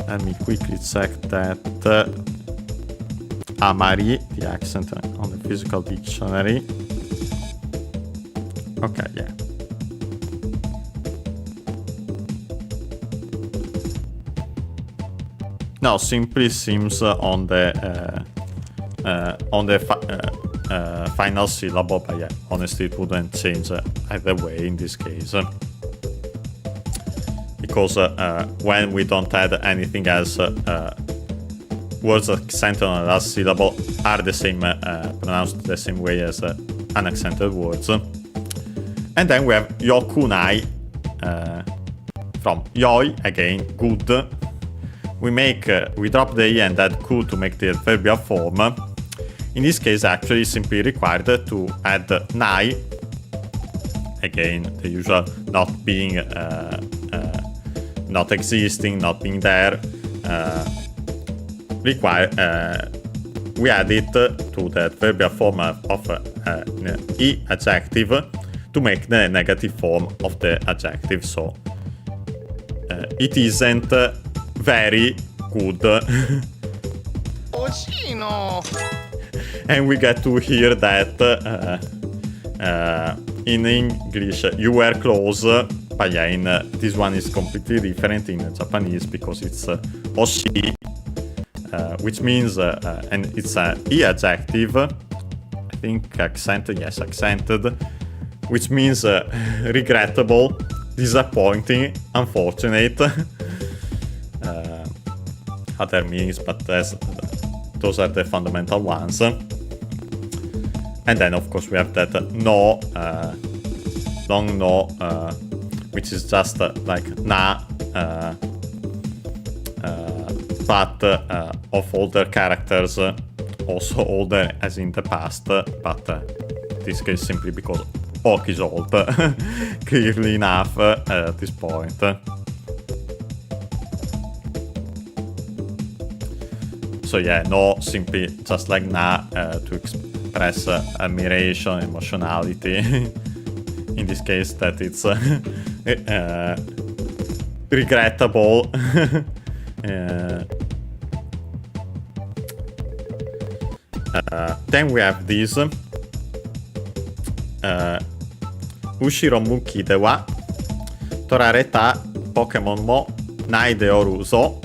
Let me quickly check that. Amari, the accent on the physical dictionary. Okay, yeah. No, simply seems on the final syllable, but yeah, honestly it wouldn't change either way in this case. Because when we don't add anything else, words accented on the last syllable are the same, pronounced the same way as unaccented words. And then we have yokunai, from yoi, again, good. We drop the e and add ku to make the adverbial form. In this case, actually, simply required to add nai. Again, the usual not being, not existing, not being there. We add it to the adverbial form of e adjective to make the negative form of the adjective. So it isn't very good. And we get to hear that in English you were close, but yeah, in this one is completely different in Japanese, because it's oshi, which means and it's a e adjective, I think accented, yes, accented, which means regrettable, disappointing, unfortunate. Other meanings, but those are the fundamental ones. And then of course we have that no, long no, which is just like na, but of older characters, also older as in the past, but this case simply because Poke is old, clearly enough at this point. So yeah, no, simply just like na to express admiration, emotionality. In this case, that it's regrettable. Then we have this Ushiro Muki de wa Torare ta Pokémon mo nai de oru zo.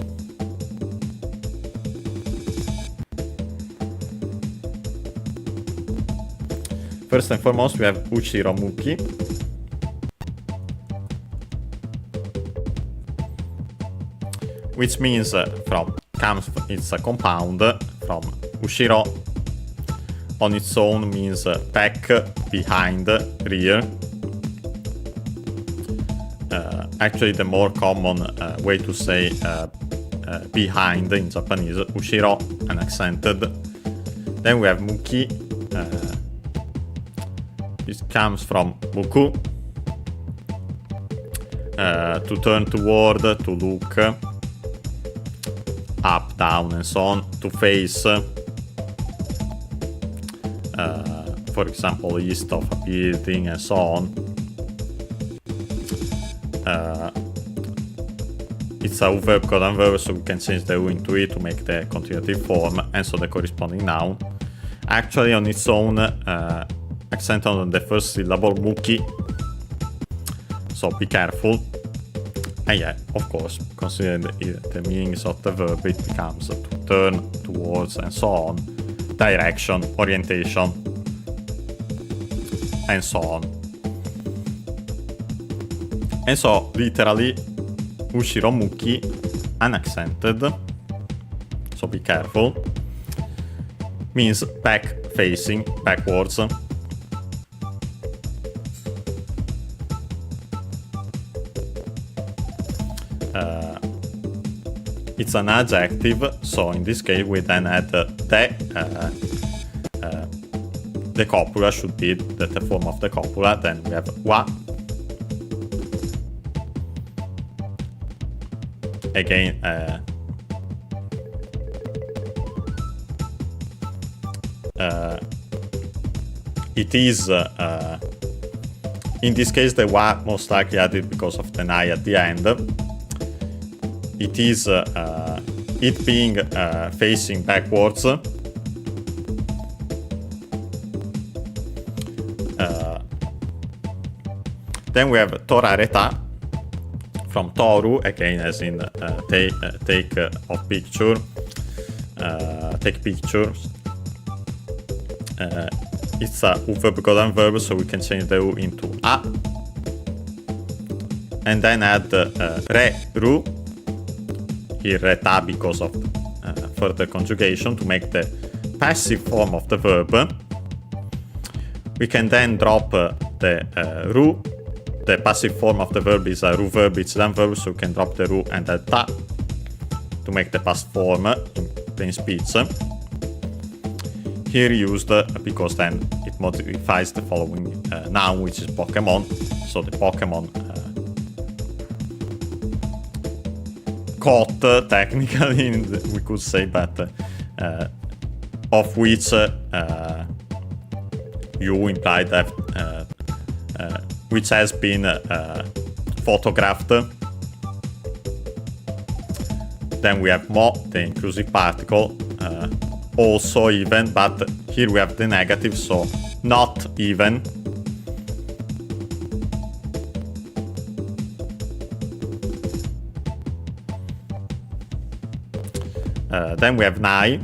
First and foremost, we have Ushiro Muki, which means it's a compound from Ushiro on its own means back, behind, rear. Actually, the more common way to say behind in Japanese, Ushiro, unaccented. Then we have Muki. This comes from Muku, to turn toward, to look, up, down, and so on, to face. For example, east of a building and so on. It's a verb code and verb, so we can change the U into it to make the continuative form, and so the corresponding noun. Actually, on its own, accent on the first syllable, Muki. So be careful. And yeah, of course, considering the meanings of the verb, it becomes to turn, towards, and so on. Direction, orientation, and so on. And so, literally, Ushiro Muki, unaccented, so be careful, means back facing, backwards. It's an adjective, so in this case we then add the copula should be the form of the copula. Then we have wa. Again, it is in this case the wa most likely added because of the nai at the end. It is it being facing backwards. Then we have torareta from toru, again as in take of picture, take pictures. It's a verb code and verb, so we can change the u into a, and then add re, ru, here reta because of further conjugation to make the passive form of the verb. We can then drop the ru. The passive form of the verb is a ru verb, it's then verb, so we can drop the ru and add ta to make the past form in plain speech. Here used because then it modifies the following noun, which is Pokemon. So the Pokemon caught, technically, we could say, but of which you implied that which has been photographed. Then we have mo, the inclusive particle, also even, but here we have the negative, so not even. Then we have nai,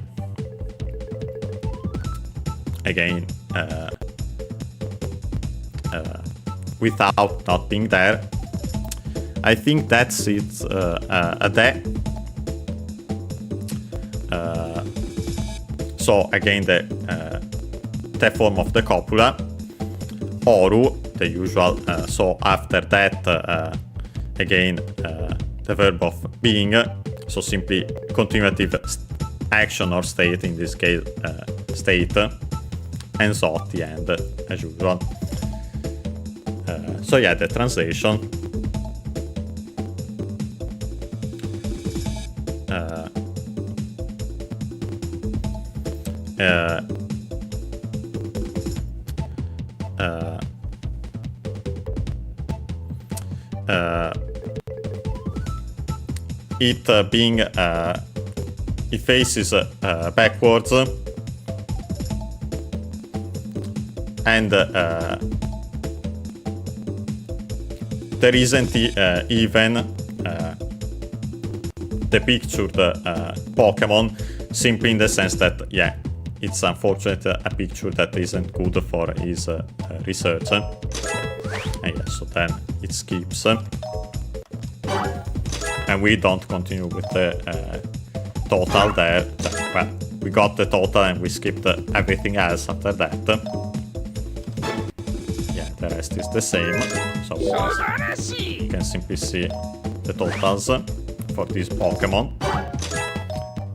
again without not being there. I think that's it, a de. So again, the the form of the copula, oru, the usual, so after that, again, the verb of being, so simply continuative action or state, in this case, state, and so at the end, as usual. So yeah, the translation. It being it faces backwards, and there isn't even the pictured Pokemon, simply in the sense that, yeah, it's unfortunate a picture that isn't good for his research. And yeah, so then it skips. And we don't continue with the total there. Well, we got the total and we skipped everything else after that. Yeah, the rest is the same. So you can simply see the totals for this Pokemon.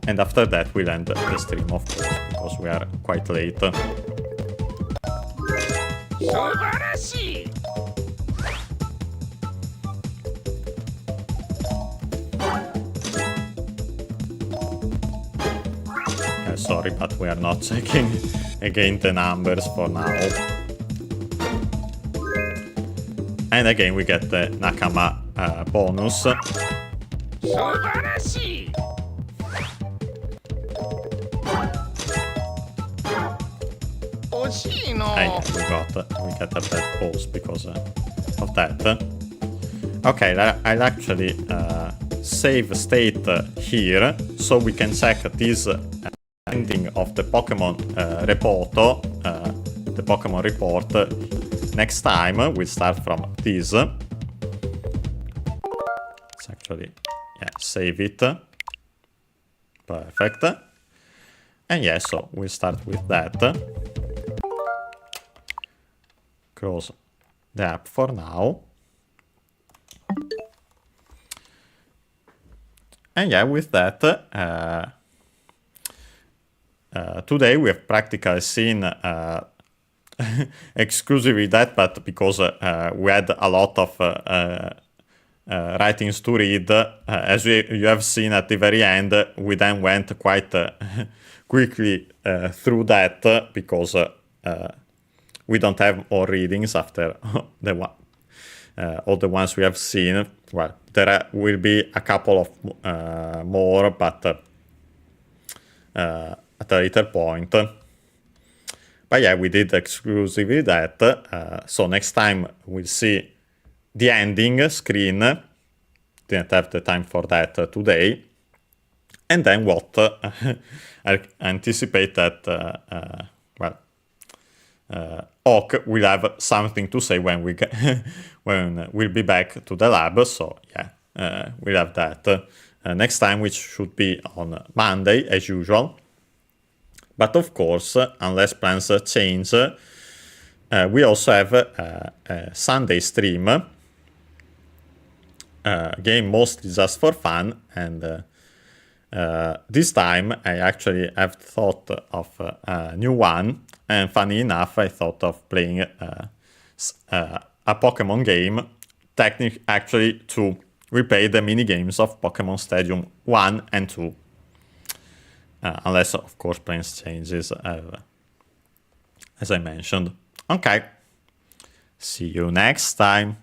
And after that we'll end the stream, of course, because we are quite late. Sorry, but we are not checking again the numbers for now. And again we get the Nakama bonus. Yeah, we get a bad pause because of that. Okay, I'll actually save state here, so we can check this ending of the Pokemon report, the Pokemon report next time. We'll start from this. Let's actually, yeah, save it. Perfect. And yeah, so we'll start with that. Close the app for now. And yeah, with that, today we have practically seen exclusively that, but because we had a lot of writings to read, as you have seen at the very end, we then went quite quickly through that, because we don't have more readings after all the ones we have seen. Well, there will be a couple of more, but at a later point. But yeah, we did exclusively that. So next time we'll see the ending screen. Didn't have the time for that today. And then what? I anticipate that Oak will have something to say when we get when we'll be back to the lab. So yeah, we'll have that next time, which should be on Monday as usual. But of course, unless plans change, we also have a Sunday stream. Game mostly just for fun, and this time I actually have thought of a new one. And funny enough, I thought of playing a Pokemon game, actually to replay the mini games of Pokemon Stadium 1 and 2. Unless, of course, plans changes, as I mentioned. Okay, see you next time.